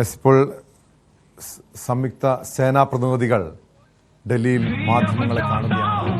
ഇപ്പോൾ സംയുക്ത സേനാ പ്രതിനിധികൾ ഡൽഹിയിൽ മാധ്യമങ്ങളെ കാണുകയാണ്.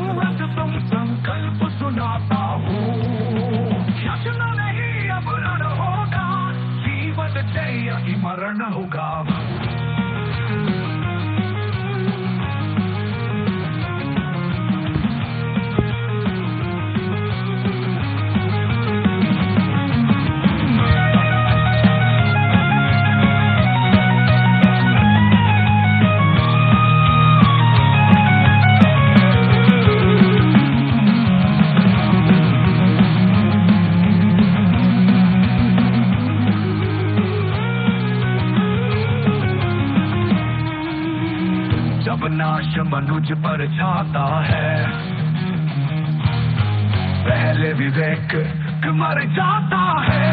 जब नाश मनुज पर छाता है, पहले विवेक मर जाता है।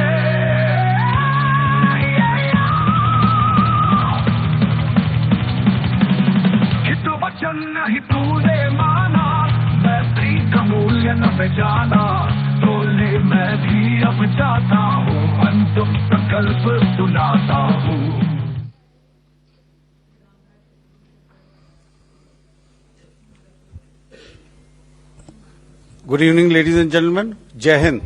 हित वचन नहीं तूने माना, मैत्री का मूल्य न पहचाना, तोले मैं भी अब जाता हूँ, अंतिम प्रकल्प सुनाता हूँ। Good evening, ladies and gentlemen. Jai Hind.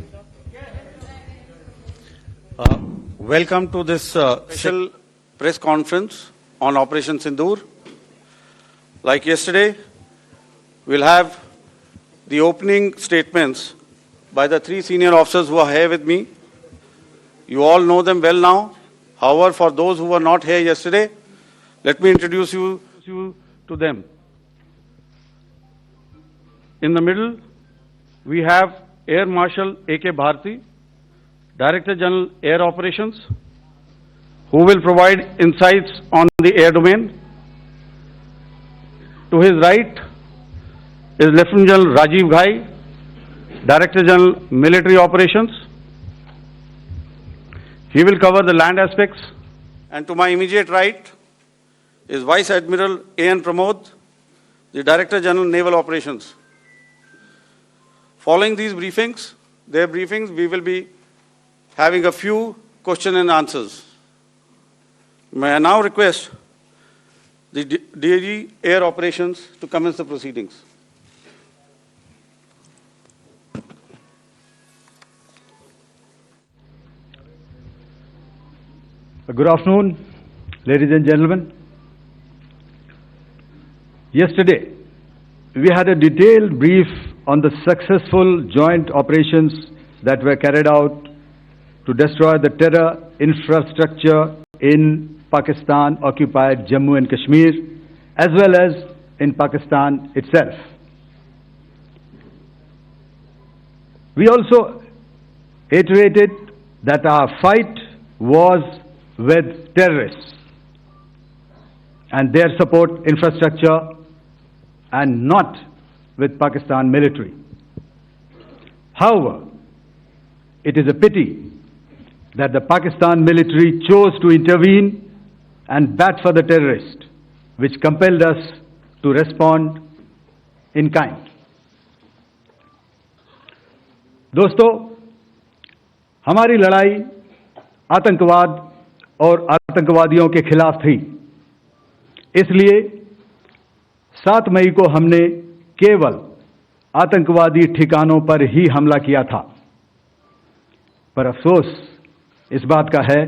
Welcome to this special press conference on Operation Sindoor. Like yesterday, we'll have the opening statements by the three senior officers who are here with me. You all know them well now. However, for those who were not here yesterday, let me introduce you to them. In the middle, we have Air Marshal A.K. Bharti, Director General Air Operations, who will provide insights on the air domain. To his right is Lieutenant General Rajiv Ghai, Director General Military Operations. He will cover the land aspects. And to my immediate right is Vice Admiral A.N. Pramod, the Director General Naval Operations. Following these briefings, we will be having a few question and answers. May I now request the DG Air Operations to commence the proceedings. Good afternoon, ladies and gentlemen. Yesterday, we had a detailed brief on the successful joint operations that were carried out to destroy the terror infrastructure in Pakistan-occupied Jammu and Kashmir, as well as in Pakistan itself. We also iterated that our fight was with terrorists and their support infrastructure and not with Pakistan military. However, it is a pity that the Pakistan military chose to intervene and bat for the terrorist, which compelled us to respond in kind. दोस्तों, हमारी लड़ाई आतंकवाद और आतंकवादियों के खिलाफ थी। इसलिए 7 मई को हमने केवल आतंकवादी ठिकानों पर ही हमला किया था। पर अफसोस इस बात का है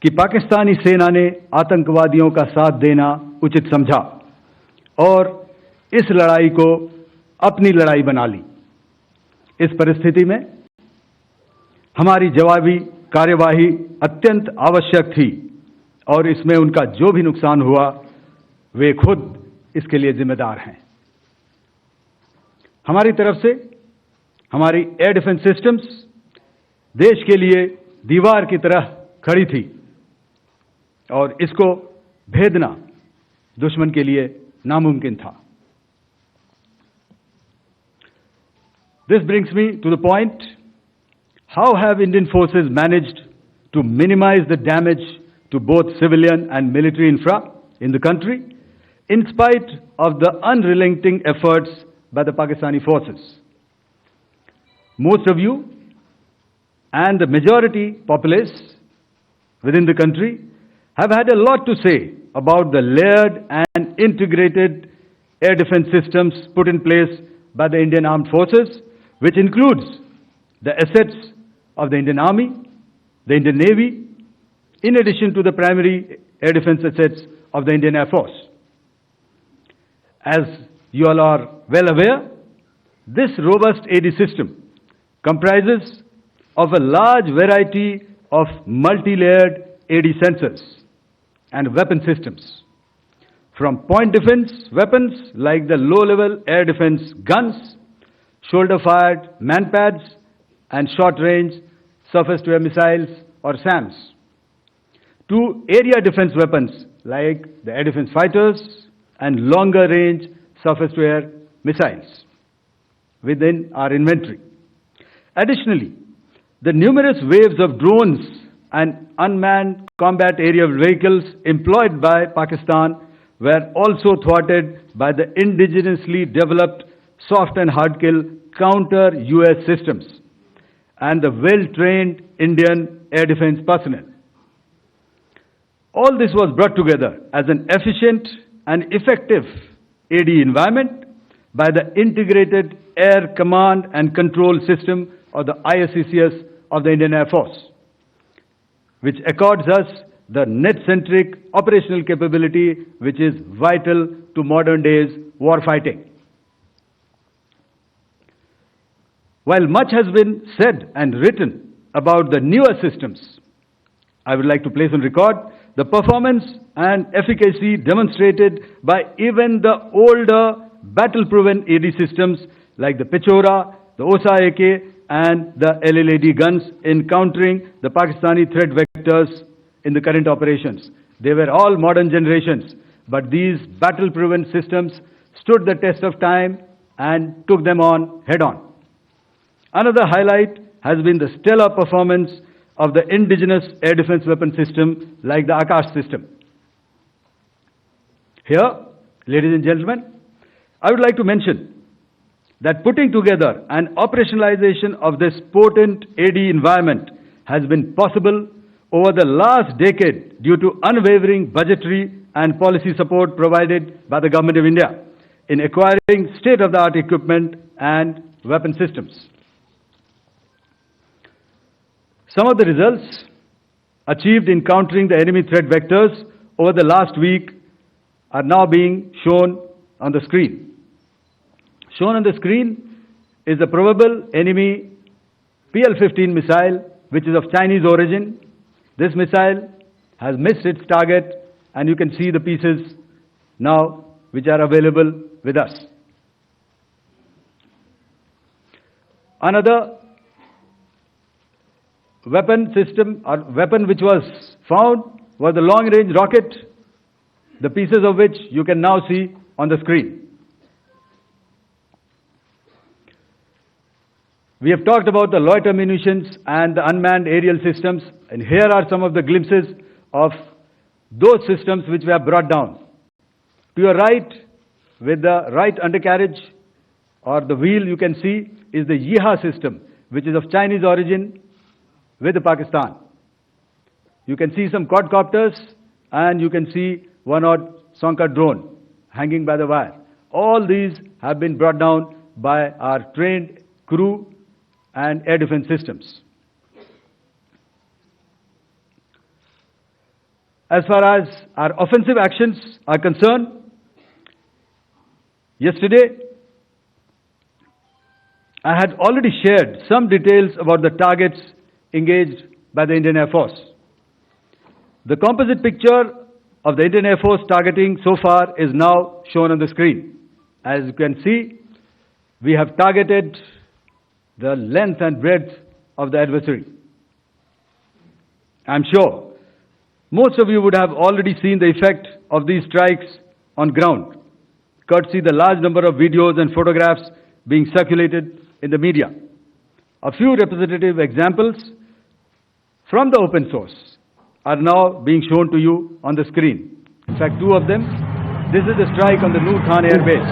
कि पाकिस्तानी सेना ने आतंकवादियों का साथ देना उचित समझा और इस लड़ाई को अपनी लड़ाई बना ली। इस परिस्थिति में हमारी जवाबी कार्यवाही अत्यंत आवश्यक थी और इसमें उनका जो भी नुकसान हुआ, वे खुद इसके लिए जिम्मेदार हैं। हमारी तरफ से हमारी एयर डिफेंस सिस्टम्स देश के लिए दीवार की तरह खड़ी थी और इसको भेदना दुश्मन के लिए नामुमकिन था। This brings me to the point, how have Indian forces managed to minimize the damage to both civilian and military infra in the country in spite of the unrelenting efforts by the Pakistani forces? Most of you and the majority populace within the country have had a lot to say about the layered and integrated air defense systems put in place by the Indian Armed Forces, which includes the assets of the Indian Army, the Indian Navy, in addition to the primary air defense assets of the Indian Air Force. As you all are well aware, this robust AD system comprises of a large variety of multi-layered AD sensors and weapon systems, from point defense weapons like the low-level air defense guns, shoulder-fired manpads, and short-range surface-to-air missiles or SAMs, to area defense weapons like the air defense fighters and longer-range surface-to-air missiles within our inventory. Additionally, the numerous waves of drones and unmanned combat aerial vehicles employed by Pakistan were also thwarted by the indigenously developed soft and hard kill counter-US systems and the well-trained Indian air defense personnel. All this was brought together as an efficient and effective AD environment by the Integrated Air Command and Control System, or the ISCCS of the Indian Air Force, which accords us the net-centric operational capability which is vital to modern days warfighting. While much has been said and written about the newer systems, I would like to place on record the performance and efficacy demonstrated by even the older battle-proven AD systems like the Pechora, the OSA AK, and the LLAD guns in countering the Pakistani threat vectors in the current operations. They were all modern generations, but these battle-proven systems stood the test of time and took them on head-on. Another highlight has been the stellar performance of the indigenous air defense weapon system like the Akash system. Here, ladies and gentlemen, I would like to mention that putting together and operationalization of this potent AD environment has been possible over the last decade due to unwavering budgetary and policy support provided by the Government of India in acquiring state-of-the-art equipment and weapon systems. Some of the results achieved in countering the enemy threat vectors over the last week are now being shown on the screen. Shown on the screen is a probable enemy PL-15 missile, which is of Chinese origin. This missile has missed its target, and you can see the pieces now which are available with us. Another weapon system or weapon which was found was the long-range rocket, the pieces of which you can now see on the screen. We have talked about the loiter munitions and the unmanned aerial systems, and here are some of the glimpses of those systems which we have brought down. To your right, with the right undercarriage or the wheel, you can see is the Yeeha system, which is of Chinese origin with Pakistan. You can see some quadcopters, and you can see one odd Sonka drone hanging by the wire. All these have been brought down by our trained crew and air defense systems. As far as our offensive actions are concerned, yesterday I had already shared some details about the targets engaged by the Indian Air Force. The composite picture of the Indian Air Force targeting so far is now shown on the screen. As you can see, we have targeted the length and breadth of the adversary. I'm sure most of you would have already seen the effect of these strikes on ground, courtesy the large number of videos and photographs being circulated in the media. A few representative examples from the open source are now being shown to you on the screen. In fact, two of them. This is the strike on the Noor Khan Air Base.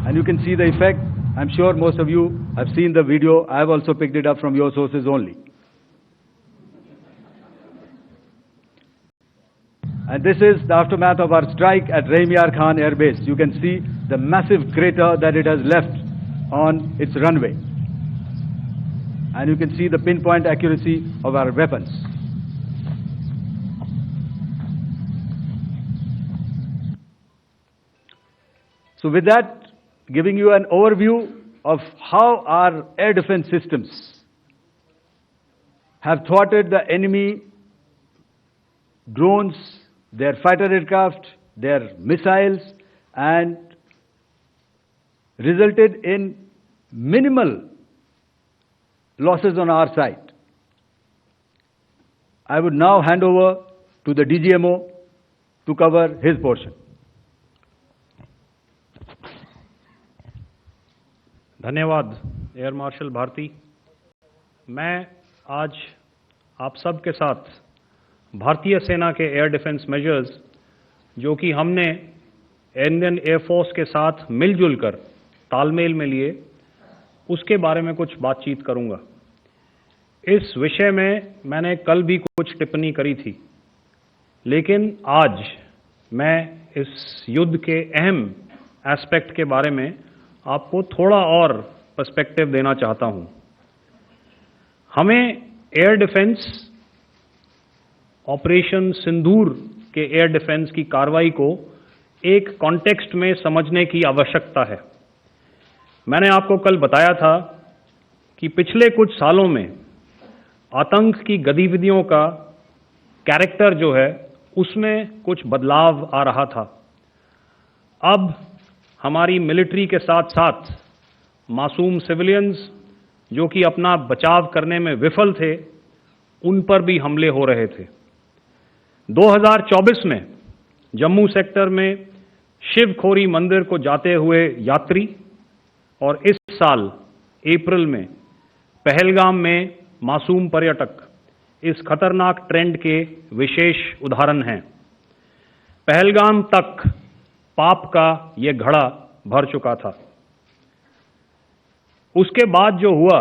And you can see the effect. I'm sure most of you have seen the video. I have also picked it up from your sources only. And this is the aftermath of our strike at Raimiar Khan Air Base. You can see the massive crater that it has left on its runway. And you can see the pinpoint accuracy of our weapons. So with that, giving you an overview of how our air defense systems have thwarted the enemy drones, their fighter aircraft, their missiles, and resulted in minimal losses on our side. I would now hand over to the DGMO to cover his portion. धन्यवाद air marshal Bharti. मैं आज आप सब के साथ भारतीय सेना के एयर डिफेंस मेजर्स जो कि हमने इंडियन एयरफोर्स के साथ मिलजुल कर तालमेल में लिए, उसके बारे में कुछ बातचीत करूंगा। इस विषय में मैंने कल भी कुछ टिप्पणी करी थी, लेकिन आज मैं इस युद्ध के अहम एस्पेक्ट के बारे में आपको थोड़ा और पर्सपेक्टिव देना चाहता हूं। हमें एयर डिफेंस ऑपरेशन सिंदूर के एयर डिफेंस की कार्रवाई को एक कॉन्टेक्स्ट में समझने की आवश्यकता है। मैंने आपको कल बताया था कि पिछले कुछ सालों में आतंक की गतिविधियों का कैरेक्टर जो है उसमें कुछ बदलाव आ रहा था। अब हमारी मिलिट्री के साथ साथ मासूम सिविलियंस जो कि अपना बचाव करने में विफल थे, उन पर भी हमले हो रहे थे। 2024 में जम्मू सेक्टर में शिवखोरी मंदिर को जाते हुए यात्री और इस साल अप्रैल में पहलगाम में मासूम पर्यटक इस खतरनाक ट्रेंड के विशेष उदाहरण हैं। पहलगाम तक पाप का ये घड़ा भर चुका था। उसके बाद जो हुआ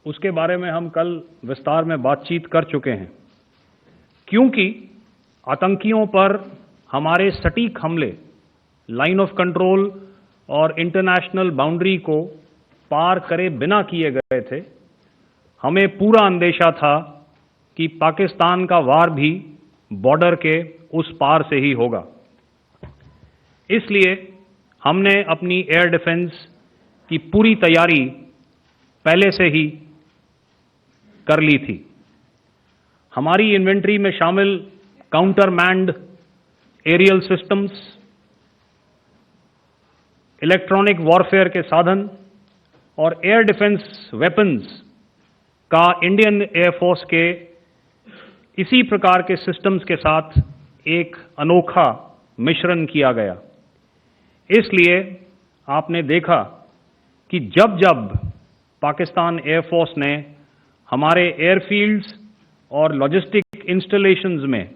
उसके बारे में हम कल विस्तार में बातचीत कर चुके हैं, क्योंकि आतंकियों पर हमारे सटीक हमले लाइन ऑफ कंट्रोल और इंटरनेशनल बाउंड्री को पार करे बिना किए गए थे। हमें पूरा अंदेशा था कि पाकिस्तान का वार भी बॉर्डर के उस पार से ही होगा। इसलिए हमने अपनी एयर डिफेंस की पूरी तैयारी पहले से ही कर ली थी। हमारी इन्वेंट्री में शामिल counter manned aerial systems, electronic warfare के साधन और एयर डिफेंस वेपन्स का इंडियन एयरफोर्स के इसी प्रकार के सिस्टम्स के साथ एक अनोखा मिश्रण किया गया। इसलिए आपने देखा कि जब जब पाकिस्तान एयरफोर्स ने हमारे एयरफील्ड्स और लॉजिस्टिक इंस्टॉलेशंस में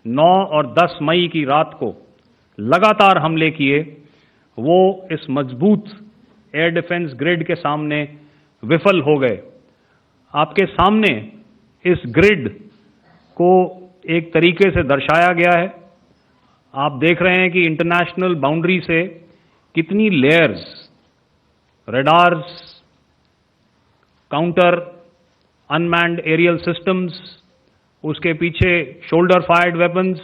9 और 10 मई की रात को लगातार हमले किए, वो इस मजबूत एयर डिफेंस ग्रिड के सामने विफल हो गए। आपके सामने इस ग्रिड को एक तरीके से दर्शाया गया है। आप देख रहे हैं कि इंटरनेशनल बाउंड्री से कितनी layers, radars, counter unmanned aerial systems, उसके पीछे शोल्डर फायर्ड वेपन्स,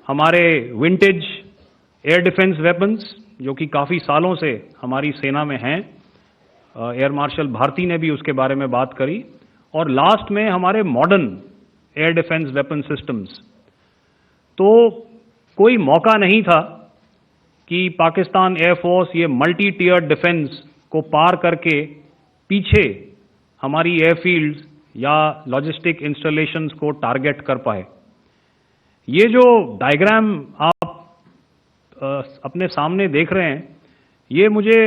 हमारे विंटेज एयर डिफेंस वेपन्स जो कि काफ़ी सालों से हमारी सेना में हैं। एयर मार्शल भारती ने भी उसके बारे में बात करी। और लास्ट में हमारे modern air defence weapon systems. तो कोई मौका नहीं था कि पाकिस्तान एयरफोर्स ये मल्टी टीयर डिफेंस को पार करके पीछे हमारी एयरफील्ड्स या लॉजिस्टिक इंस्टॉलेशंस को टारगेट कर पाए। ये जो डायग्राम आप अपने सामने देख रहे हैं, ये मुझे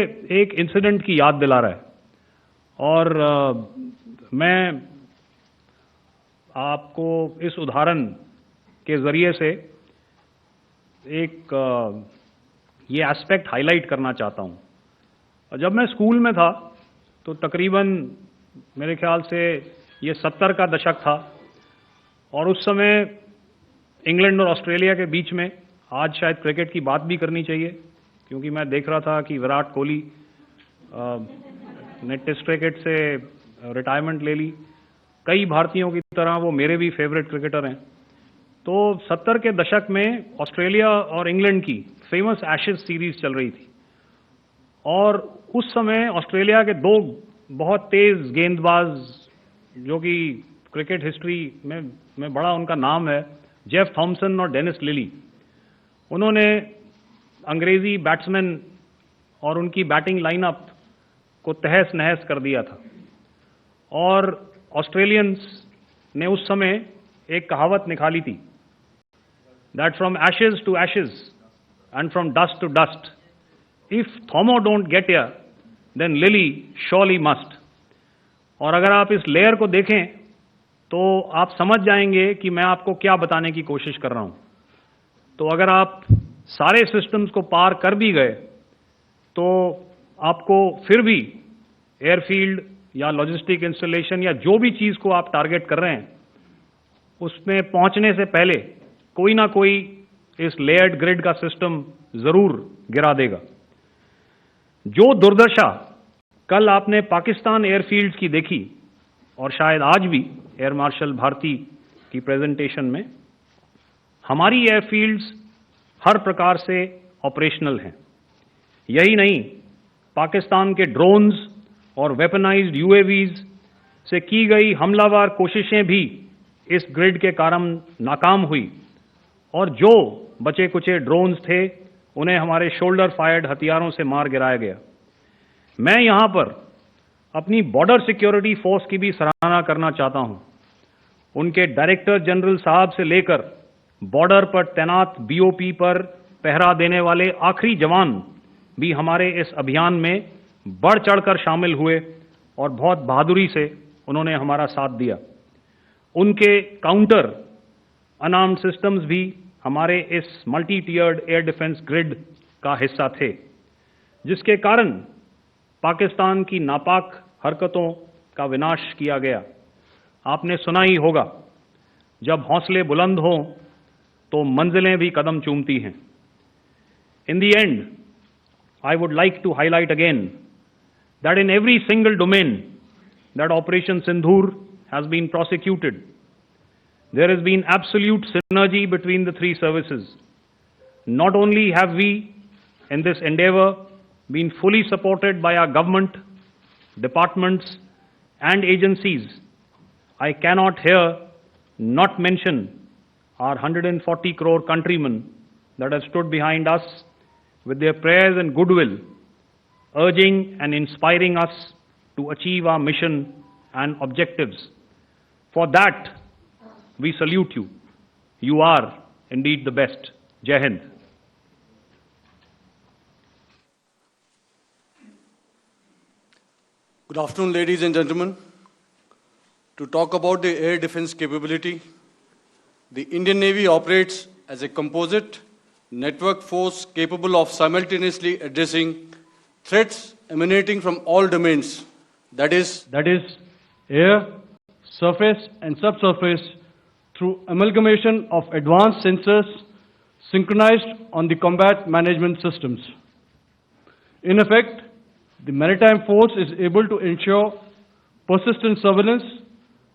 एक इंसिडेंट की याद दिला रहा है। और मैं आपको इस उदाहरण के ज़रिए से एक ये एस्पेक्ट हाईलाइट करना चाहता हूँ। जब मैं स्कूल में था तो तकरीबन मेरे ख्याल से ये 70 का दशक था और उस समय इंग्लैंड और ऑस्ट्रेलिया के बीच में आज शायद क्रिकेट की बात भी करनी चाहिए, क्योंकि मैं देख रहा था कि विराट कोहली ने टेस्ट क्रिकेट से रिटायरमेंट ले ली। कई भारतीयों की तरह वो मेरे भी फेवरेट क्रिकेटर हैं। तो 70 के दशक में ऑस्ट्रेलिया और इंग्लैंड की फेमस एशेज सीरीज चल रही थी, और उस समय ऑस्ट्रेलिया के दो बहुत तेज गेंदबाज, जो कि क्रिकेट हिस्ट्री में बड़ा उनका नाम है, जेफ थॉमसन और डेनिस लिली, उन्होंने अंग्रेजी बैट्समैन और उनकी बैटिंग लाइनअप को तहस नहस कर दिया था। और ऑस्ट्रेलियंस ने उस समय एक कहावत निकाली थी, that from ashes to ashes and from dust to dust, if Thommo don't get here then Lillee surely must. और अगर आप इस लेयर को देखें तो आप समझ जाएंगे कि मैं आपको क्या बताने की कोशिश कर रहा हूं। तो अगर आप सारे सिस्टम्स को पार कर भी गए तो आपको फिर भी एयरफील्ड या लॉजिस्टिक इंस्टॉलेशन या जो भी चीज को आप टारगेट कर रहे हैं उसमें पहुंचने से पहले कोई ना कोई इस लेयर्ड ग्रिड का सिस्टम जरूर गिरा देगा। जो दुर्दशा कल आपने पाकिस्तान एयरफील्ड की देखी, और शायद आज भी एयर मार्शल भारती की प्रेजेंटेशन में, हमारी एयरफील्ड्स हर प्रकार से ऑपरेशनल हैं। यही नहीं, पाकिस्तान के ड्रोन्स और वेपनाइज्ड यूएवीज से की गई हमलावर कोशिशें भी इस ग्रिड के कारण नाकाम हुई, और जो बचे कुचे ड्रोन्स थे उन्हें हमारे शोल्डर फायर्ड हथियारों से मार गिराया गया। मैं यहां पर अपनी बॉर्डर सिक्योरिटी फोर्स की भी सराहना करना चाहता हूं। उनके डायरेक्टर जनरल साहब से लेकर बॉर्डर पर तैनात बीओपी पर पहरा देने वाले आखिरी जवान भी हमारे इस अभियान में बढ़ चढ़कर शामिल हुए और बहुत बहादुरी से उन्होंने हमारा साथ दिया। उनके काउंटर अनार्म्ड सिस्टम्स भी हमारे इस मल्टी टियर्ड एयर डिफेंस ग्रिड का हिस्सा थे, जिसके कारण पाकिस्तान की नापाक हरकतों का विनाश किया गया। आपने सुना ही होगा, जब हौसले बुलंद हों तो मंजिलें भी कदम चूमती हैं। In the end, I would like to highlight again that in every single domain that Operation Sindoor has been prosecuted, there has been absolute synergy between the three services. Not only have we, in this endeavor, been fully supported by our government, departments, and agencies, I cannot here not mention our 140 crore countrymen that have stood behind us with their prayers and goodwill, urging and inspiring us to achieve our mission and objectives. For that, we salute you. You are indeed the best. Jai Hind. Good afternoon, ladies and gentlemen. To talk about the air defense capability, the Indian Navy operates as a composite network force capable of simultaneously addressing threats emanating from all domains, that is air, surface and subsurface, through amalgamation of advanced sensors synchronized on the combat management systems. In effect, the maritime force is able to ensure persistent surveillance,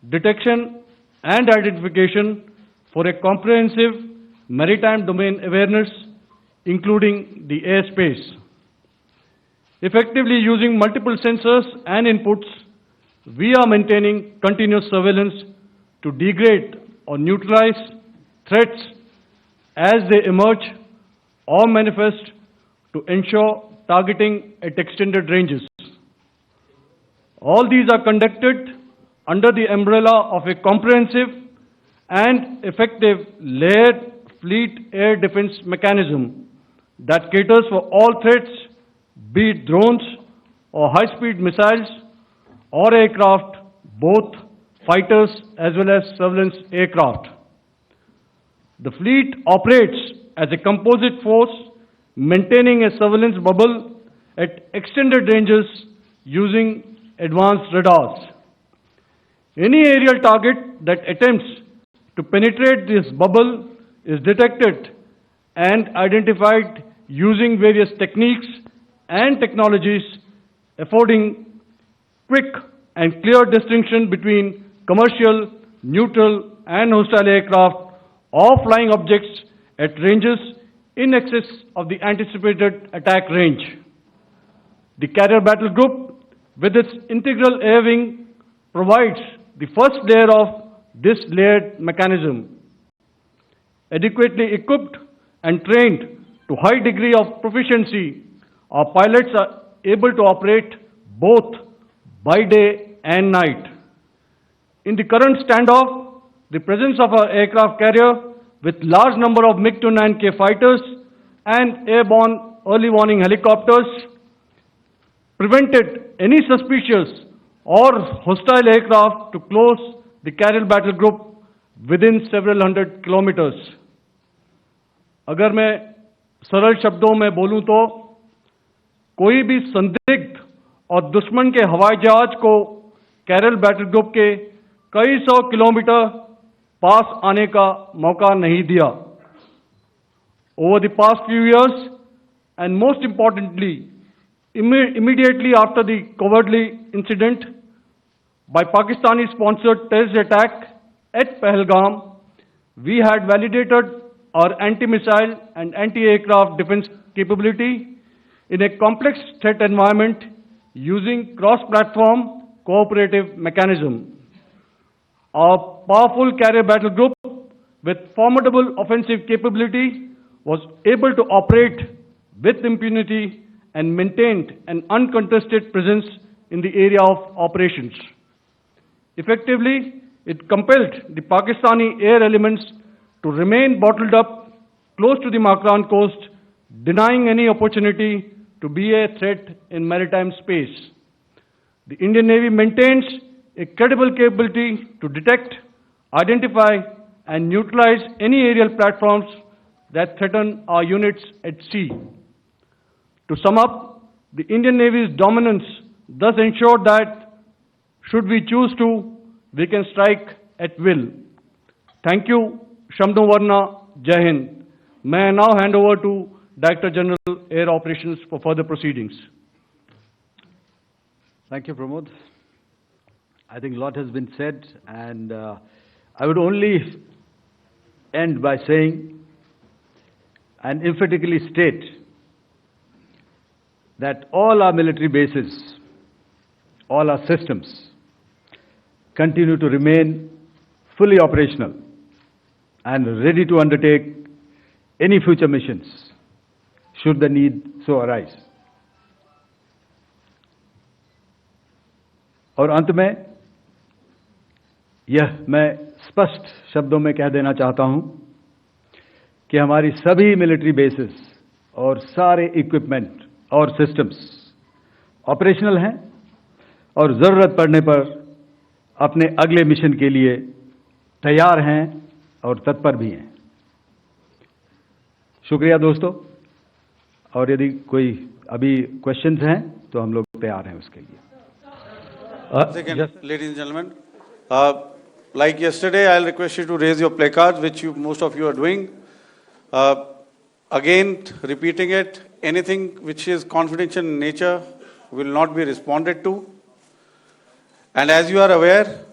detection and identification for a comprehensive maritime domain awareness, including the airspace. Effectively using multiple sensors and inputs, we are maintaining continuous surveillance to degrade or neutralize threats as they emerge or manifest, to ensure targeting at extended ranges. All these are conducted under the umbrella of a comprehensive and effective layered fleet air defense mechanism that caters for all threats, be it drones or high-speed missiles or aircraft, both fighters as well as surveillance aircraft. The fleet operates as a composite force, maintaining a surveillance bubble at extended ranges using advanced radars. Any aerial target that attempts to penetrate this bubble is detected and identified using various techniques and technologies, affording quick and clear distinction between commercial, neutral, and hostile aircraft or flying objects at ranges in excess of the anticipated attack range. The Carrier Battle Group, with its integral air wing, provides the first layer of this layered mechanism. Adequately equipped and trained to high degree of proficiency, our pilots are able to operate both by day and night. In the current standoff, the presence of our aircraft carrier with large number of MiG-29K fighters and airborne early warning helicopters prevented any suspicious or hostile aircraft to close the Carrier Battle Group within several hundred kilometers. अगर मैं सरल शब्दों में बोलूं तो कोई भी संदिग्ध और दुश्मन के हवाई जहाज को कैरल बैटल ग्रुप के कई सौ किलोमीटर पास आने का मौका नहीं दिया. Over the past few years, and most importantly, immediately after the cowardly incident by Pakistani-sponsored terrorist attack at Pahalgam, we had validated our anti-missile and anti-aircraft defense capability in a complex threat environment using cross-platform cooperative mechanism. Our powerful carrier battle group with formidable offensive capability was able to operate with impunity and maintained an uncontested presence in the area of operations. Effectively, it compelled the Pakistani air elements to remain bottled up close to the Makran coast, denying any opportunity to be a threat in maritime space. The Indian Navy maintains a credible capability to detect, identify, and neutralize any aerial platforms that threaten our units at sea. To sum up, the Indian Navy's dominance thus ensured that, should we choose to, we can strike at will. Thank you. Shamdhu Varna, Jai Hind. May I now hand over to Director General Air Operations for further proceedings. Thank you, Pramod. I think a lot has been said, and I would only end by saying and emphatically state that all our military bases, all our systems continue to remain fully operational and ready to undertake any future missions should the need so arise. और अंत में यह मैं स्पष्ट शब्दों में कह देना चाहता हूं कि हमारी सभी मिलिट्री बेसेस और सारे इक्विपमेंट और सिस्टम्स ऑपरेशनल हैं और जरूरत पड़ने पर अपने अगले मिशन के लिए तैयार हैं और तत्पर भी हैं. शुक्रिया दोस्तों, और यदि कोई अभी क्वेश्चंस हैं तो हम लोग तैयार हैं उसके लिए. Ladies and gentlemen, like yesterday, I'll request you to raise your placards, which most of you are doing. Again, repeating it, anything which is confidential in nature will not be responded to. And as you are aware,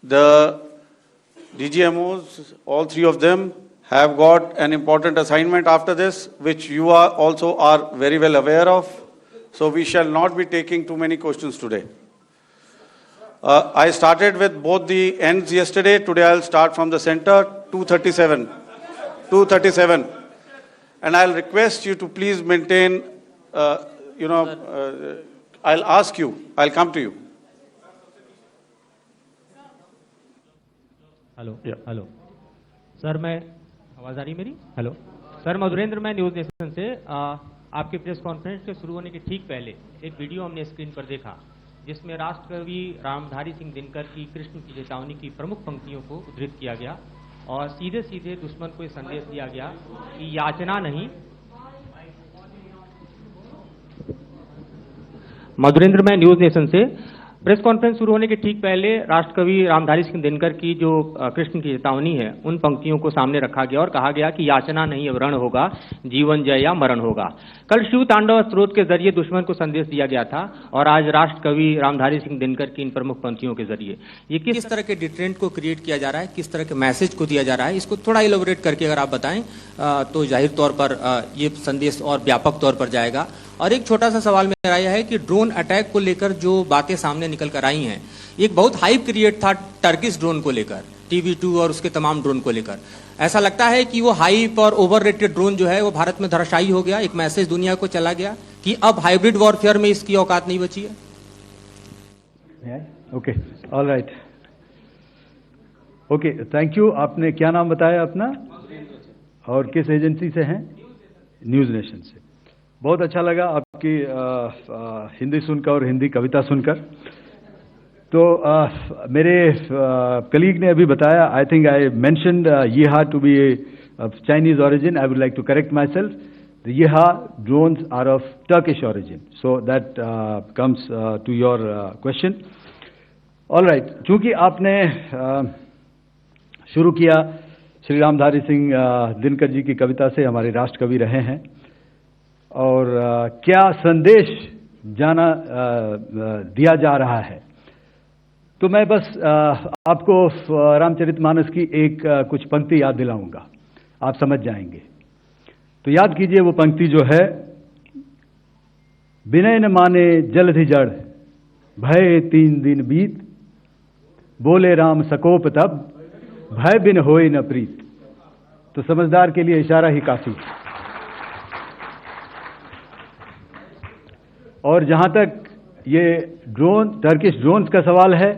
the DGMOs, all three of them, have got an important assignment after this, which you are also are very well aware of. So we shall not be taking too many questions today. I started with both the ends yesterday. Today I'll start from the center, 237. 237. And I'll request you to please maintain, I'll ask you, I'll come to you. Hello hello sir, मैं आवाज़ आ रही मेरी? Hello sir, Madhurendra, मैं news nation से आपके press conference के शुरू होने के ठीक पहले एक वीडियो हमने स्क्रीन पर देखा जिसमें राष्ट्रकवि रामधारी सिंह दिनकर की कृष्ण की चेतावनी की प्रमुख पंक्तियों को उद्धृत किया गया और सीधे सीधे दुश्मन को ये संदेश दिया गया कि याचना नहीं. मधुरेंद्र, मैं न्यूज़ नेशन से प्रेस कॉन्फ्रेंस शुरू होने के ठीक पहले राष्ट्रकवि रामधारी सिंह दिनकर की जो कृष्ण की चेतावनी है, उन पंक्तियों को सामने रखा गया और कहा गया कि याचना नहीं अब रण होगा, जीवन जय या मरण होगा। कल शिव तांडव स्त्रोत के जरिए दुश्मन को संदेश दिया गया था और आज राष्ट्रकवि रामधारी सिंह दिनकर की इन प्रमुख पंक्तियों के जरिए ये किस तरह के डिटरेंट को क्रिएट किया जा रहा है, किस तरह के मैसेज को दिया जा रहा है, इसको थोड़ा इलोबरेट करके अगर आप बताएं तो जाहिर तौर पर ये संदेश और व्यापक तौर पर जाएगा। और एक छोटा सा सवाल मेरा यह है कि ड्रोन अटैक को लेकर जो बातें सामने निकल कर आई हैं, एक बहुत हाइप क्रिएट था टर्किश ड्रोन को लेकर, TB2 और उसके तमाम ड्रोन को लेकर। ऐसा लगता है कि वो हाइप और ओवररेटेड ड्रोन जो है वो भारत में धराशायी हो गया, एक मैसेज दुनिया को चला गया कि अब हाइब्रिड वॉरफेयर में इसकी औकात नहीं बची है। Okay, all right, okay, thank you. आपने क्या नाम बताया अपना और किस एजेंसी से हैं? न्यूज़ नेशन से। बहुत अच्छा लगा आपकी हिंदी सुनकर और हिंदी कविता सुनकर। तो मेरे कलीग ने अभी बताया, I think I mentioned Yeehaw to be of Chinese origin. I would like to correct myself. The Yeehaw drones are of Turkish origin. So that comes to your question. All right, चूंकि आपने शुरू किया श्री रामधारी सिंह दिनकर जी की कविता से, हमारे राष्ट्र कवि रहे हैं, और क्या संदेश दिया जा रहा है, तो मैं बस आपको रामचरितमानस की एक कुछ पंक्ति याद दिलाऊंगा, आप समझ जाएंगे। तो याद कीजिए वो पंक्ति जो है, विनय न माने जलधि जड़, भय 3 दिन बीत, बोले राम सकोप तब, भय बिन होए न प्रीत। तो समझदार के लिए इशारा ही काफी। और जहां तक ये ड्रोन, टर्किश ड्रोन्स का सवाल है,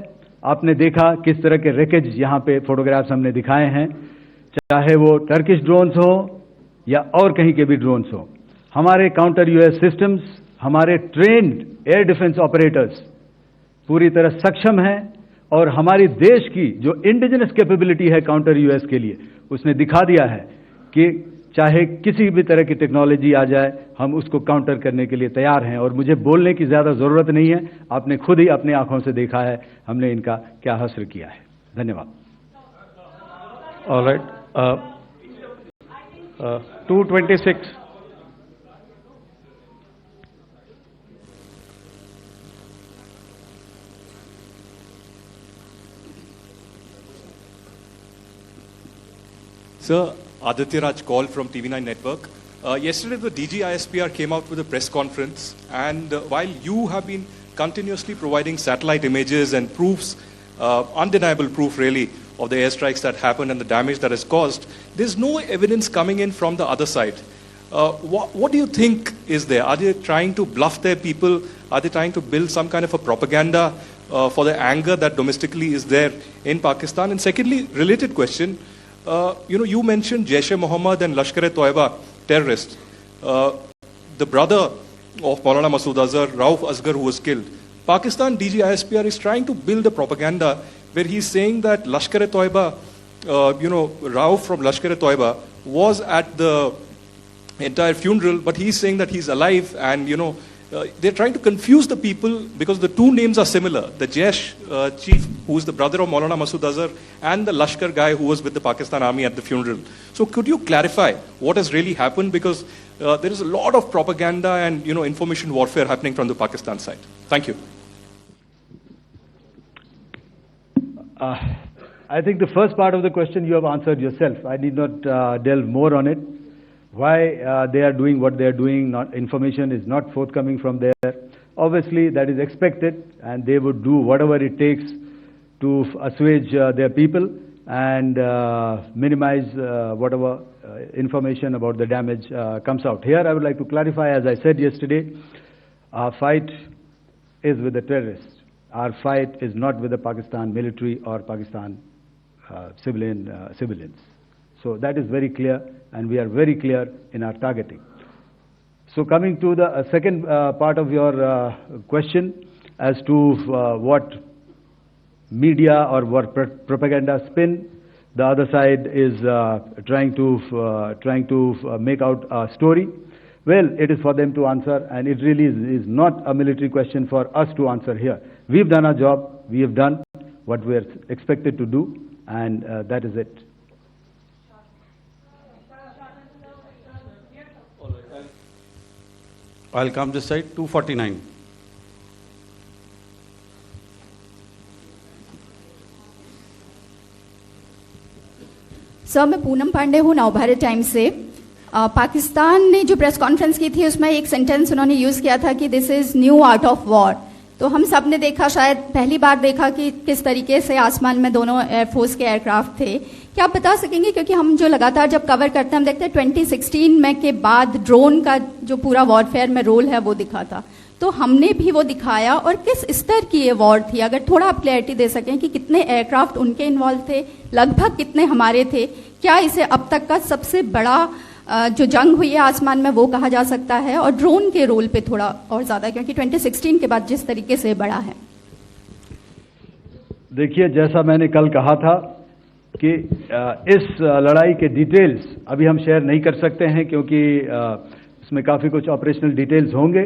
आपने देखा किस तरह के रैकेज यहां पे फोटोग्राफ्स हमने दिखाए हैं, चाहे वो टर्किश ड्रोन्स हो या और कहीं के भी ड्रोन्स हो। हमारे काउंटर यूएस सिस्टम्स, हमारे ट्रेन्ड एयर डिफेंस ऑपरेटर्स पूरी तरह सक्षम हैं, और हमारी देश की जो इंडिजिनस कैपेबिलिटी है काउंटर यूएस के लिए, उसने दिखा दिया है कि चाहे किसी भी तरह की टेक्नोलॉजी आ जाए, हम उसको काउंटर करने के लिए तैयार हैं। और मुझे बोलने की ज्यादा जरूरत नहीं है, आपने खुद ही अपनी आंखों से देखा है हमने इनका क्या हश्र किया है। धन्यवाद। Alright, 226 Sir, Aditya Raj call from TV9 Network. Yesterday, the DG ISPR came out with a press conference, and while you have been continuously providing satellite images and proofs, undeniable proof really, of the airstrikes that happened and the damage that is caused, there's no evidence coming in from the other side. What do you think is there? Are they trying to bluff their people? Are they trying to build some kind of a propaganda for the anger that domestically is there in Pakistan? And secondly, related question, you mentioned Jaish-e-Mohammed and Lashkar-e-Toiba terrorists. The brother of Maulana Masood Azhar, Rauf Asghar, who was killed. Pakistan DG ISPR is trying to build a propaganda where he's saying that Lashkar-e-Toiba, Rauf from Lashkar-e-Toiba was at the entire funeral, but he's saying that he's alive, and they're trying to confuse the people because the two names are similar. The Jaish chief, who is the brother of Maulana Masood Azhar, and the Lashkar guy who was with the Pakistan army at the funeral. So could you clarify what has really happened? Because there is a lot of propaganda and information warfare happening from the Pakistan side. Thank you. I think the first part of the question you have answered yourself. I need not delve more on it. Why they are doing what they are doing, information is not forthcoming from there. Obviously, that is expected, and they would do whatever it takes to assuage their people and minimize whatever information about the damage comes out. Here, I would like to clarify, as I said yesterday, our fight is with the terrorists. Our fight is not with the Pakistan military or Pakistan civilians. So that is very clear, and we are very clear in our targeting. So coming to the second part of your question as to what media or what propaganda spin the other side is trying to make out a story. Well, it is for them to answer, and it really is not a military question for us to answer here. we've done our job. We have done what we're expected to do, and that is it. I'll come this side, 249. Sir, मैं पूनम पांडे हूँ, Navbharat times से। पाकिस्तान ने जो press conference की थी उसमें एक sentence उन्होंने यूज़ किया था कि this is new art of war. तो हम सब ने देखा, शायद पहली बार देखा कि किस तरीके से आसमान में दोनों एयरफोर्स के एयरक्राफ्ट थे। क्या आप बता सकेंगे, क्योंकि हम जो लगातार जब कवर करते हैं हम देखते हैं 2016 में के बाद ड्रोन का जो पूरा वॉरफेयर में रोल है वो दिखा था, तो हमने भी वो दिखाया। और किस स्तर की ये वॉर थी, अगर थोड़ा आप क्लैरिटी दे सकें कि कितने एयरक्राफ्ट उनके इन्वॉल्व थे, लगभग कितने हमारे थे, क्या इसे अब तक का सबसे बड़ा जो जंग हुई है आसमान में वो कहा जा सकता है, और ड्रोन के रोल पे थोड़ा और ज़्यादा, क्योंकि 2016 के बाद जिस तरीके से बढ़ा है। देखिए, जैसा मैंने कल कहा था कि इस लड़ाई के डिटेल्स अभी हम शेयर नहीं कर सकते हैं, क्योंकि इसमें काफ़ी कुछ ऑपरेशनल डिटेल्स होंगे।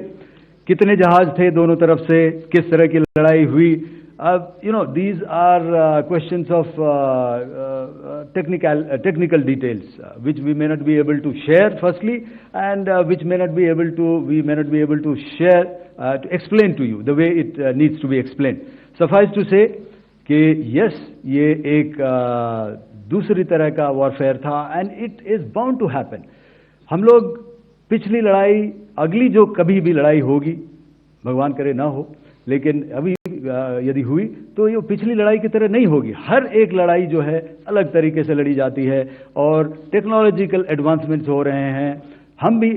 कितने जहाज थे दोनों तरफ से, किस तरह की लड़ाई हुई, these are questions of technical details which we may not be able to share firstly, and which we may not be able to share to explain to you the way it needs to be explained. Suffice to say कि yes, ये एक दूसरी तरह का warfare था, and it is bound to happen. हम लोग पिछली लड़ाई, अगली जो कभी भी लड़ाई होगी, भगवान करे ना हो, लेकिन अभी यदि हुई तो ये पिछली लड़ाई की तरह नहीं होगी। हर एक लड़ाई जो है अलग तरीके से लड़ी जाती है, और टेक्नोलॉजिकल एडवांसमेंट्स हो रहे हैं। हम भी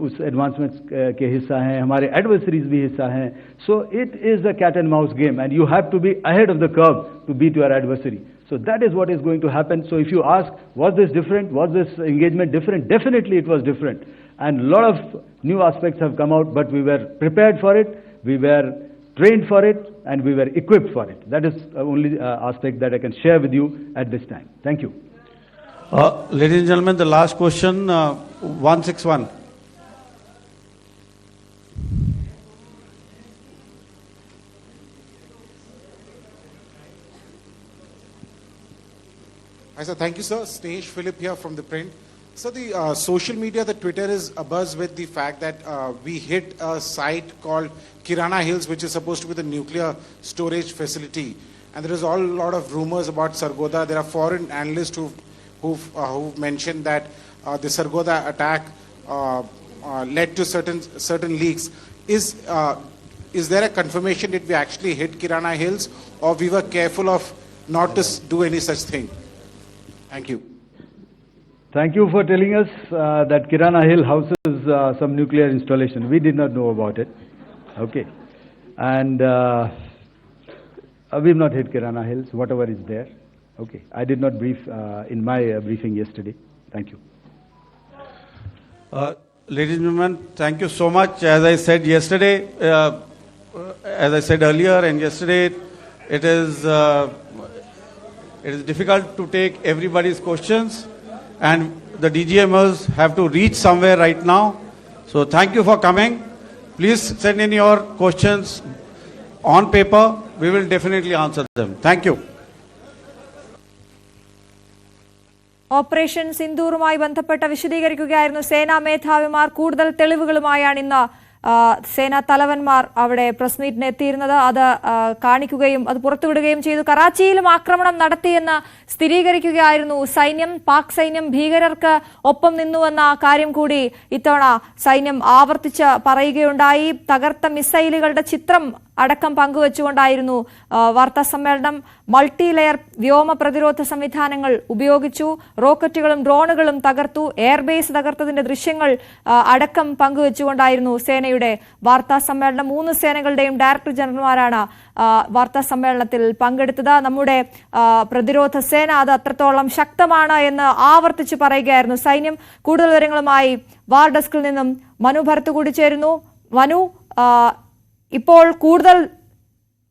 उस एडवांसमेंट्स के हिस्सा हैं, हमारे एडवर्सरीज भी हिस्सा हैं। So it is a cat and mouse game, and you have to be ahead of the curve to beat your adversary. So that is what is going to happen. So if you ask, was this different? Was this engagement different? Definitely it was different. And a lot of new aspects have come out, but we were prepared for it, we were trained for it, and we were equipped for it. That is the only aspect that I can share with you at this time. Thank you. Ladies and gentlemen, the last question, 161. Hi, sir. Thank you, sir. Snesh Philip here from The Print. So the social media, the Twitter is abuzz with the fact that we hit a site called Kirana Hills, which is supposed to be the nuclear storage facility. And there is a lot of rumors about Sargodha. There are foreign analysts who've mentioned that the Sargodha attack led to certain leaks. Is there a confirmation that we actually hit Kirana Hills, or we were careful of not to do any such thing? Thank you. Thank you for telling us that Kirana Hill houses some nuclear installation. We did not know about it. Okay. And we've not hit Kirana Hills, whatever is there. Okay. I did not brief in my briefing yesterday. Thank you. Ladies and gentlemen, thank you so much. As I said yesterday, as I said earlier and yesterday, it is difficult to take everybody's questions, and the DGMers have to reach somewhere right now. So thank you for coming. Please send in your questions on paper. We will definitely answer them. Thank you. Operation സിന്ദൂറുമായി ബന്ധപ്പെട്ട വിശദീകരിക്കുകയായിരുന്നു സേനാ മേധാവിമാർ. കൂടുതൽ തെളിവുകളുമായാണ് ഇന്ന് സേനാ തലവന്മാർ അവിടെ press മീറ്റിന് എത്തിയിരുന്നത്. അത് കാണിക്കുകയും അത് പുറത്തുവിടുകയും ചെയ്തു. കറാച്ചിയിലും ആക്രമണം നടത്തിയെന്ന് സ്ഥിരീകരിക്കുകയായിരുന്നു സൈന്യം. പാക് സൈന്യം ഭീകരർക്ക് ഒപ്പം നിന്നുവെന്ന കാര്യം കൂടി ഇത്തവണ സൈന്യം ആവർത്തിച്ച് പറയുകയുണ്ടായി. തകർത്ത മിസൈലുകളുടെ ചിത്രം അടക്കം പങ്കുവച്ചുകൊണ്ടായിരുന്നു വാർത്താ സമ്മേളനം. മൾട്ടി ലെയർ വ്യോമ പ്രതിരോധ സംവിധാനങ്ങൾ ഉപയോഗിച്ചു, റോക്കറ്റുകളും ഡ്രോണുകളും തകർത്തു, എയർബേസ് തകർത്തതിന്റെ ദൃശ്യങ്ങൾ അടക്കം പങ്കുവച്ചുകൊണ്ടായിരുന്നു സേനയുടെ വാർത്താ സമ്മേളനം. 3 സേനകളുടെയും ഡയറക്ടർ ജനറൽമാരാണ് വാർത്താ സമ്മേളനത്തിൽ പങ്കെടുത്തത്. നമ്മുടെ പ്രതിരോധ സേന അത് അത്രത്തോളം ശക്തമാണ് എന്ന് ആവർത്തിച്ച് പറയുകയായിരുന്നു സൈന്യം. കൂടുതൽ വിവരങ്ങളുമായി വാർ ഡെസ്കിൽ നിന്നും മനു ഭരത് കൂടി ചേരുന്നു. മനു, ഇപ്പോൾ കൂടുതൽ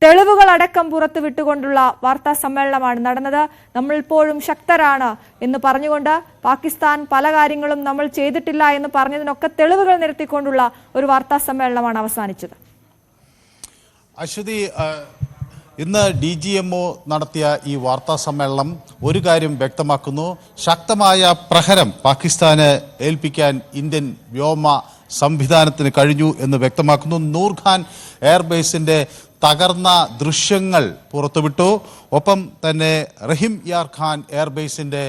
തെളിവുകളടക്കം പുറത്തുവിട്ടുകൊണ്ടുള്ള വാർത്താ സമ്മേളനമാണ് നടന്നത്. നമ്മൾ ഇപ്പോഴും ശക്തരാണ് എന്ന് പറഞ്ഞുകൊണ്ട് പാകിസ്ഥാൻ പല കാര്യങ്ങളും നമ്മൾ ചെയ്തിട്ടില്ല എന്ന് പറഞ്ഞതിനൊക്കെ തെളിവുകൾ നിരത്തിക്കൊണ്ടുള്ള ഒരു വാർത്താ സമ്മേളനമാണ് അവസാനിച്ചത്. അശ്വതി, ഇന്ന് DGMO നടത്തിയ ഈ വാർത്താ സമ്മേളനം ഒരു കാര്യം വ്യക്തമാക്കുന്നു. ശക്തമായ പ്രഹരം പാകിസ്ഥാന് ഏൽപ്പിക്കാൻ ഇന്ത്യൻ വ്യോമ സംവിധാനത്തിന് കഴിഞ്ഞു എന്ന് വ്യക്തമാക്കുന്നു. നൂർഖാൻ എയർബേസിന്റെ തകർന്ന ദൃശ്യങ്ങൾ പുറത്തുവിട്ടു. ഒപ്പം തന്നെ റഹീം യാർ ഖാൻ എയർബേസിന്റെ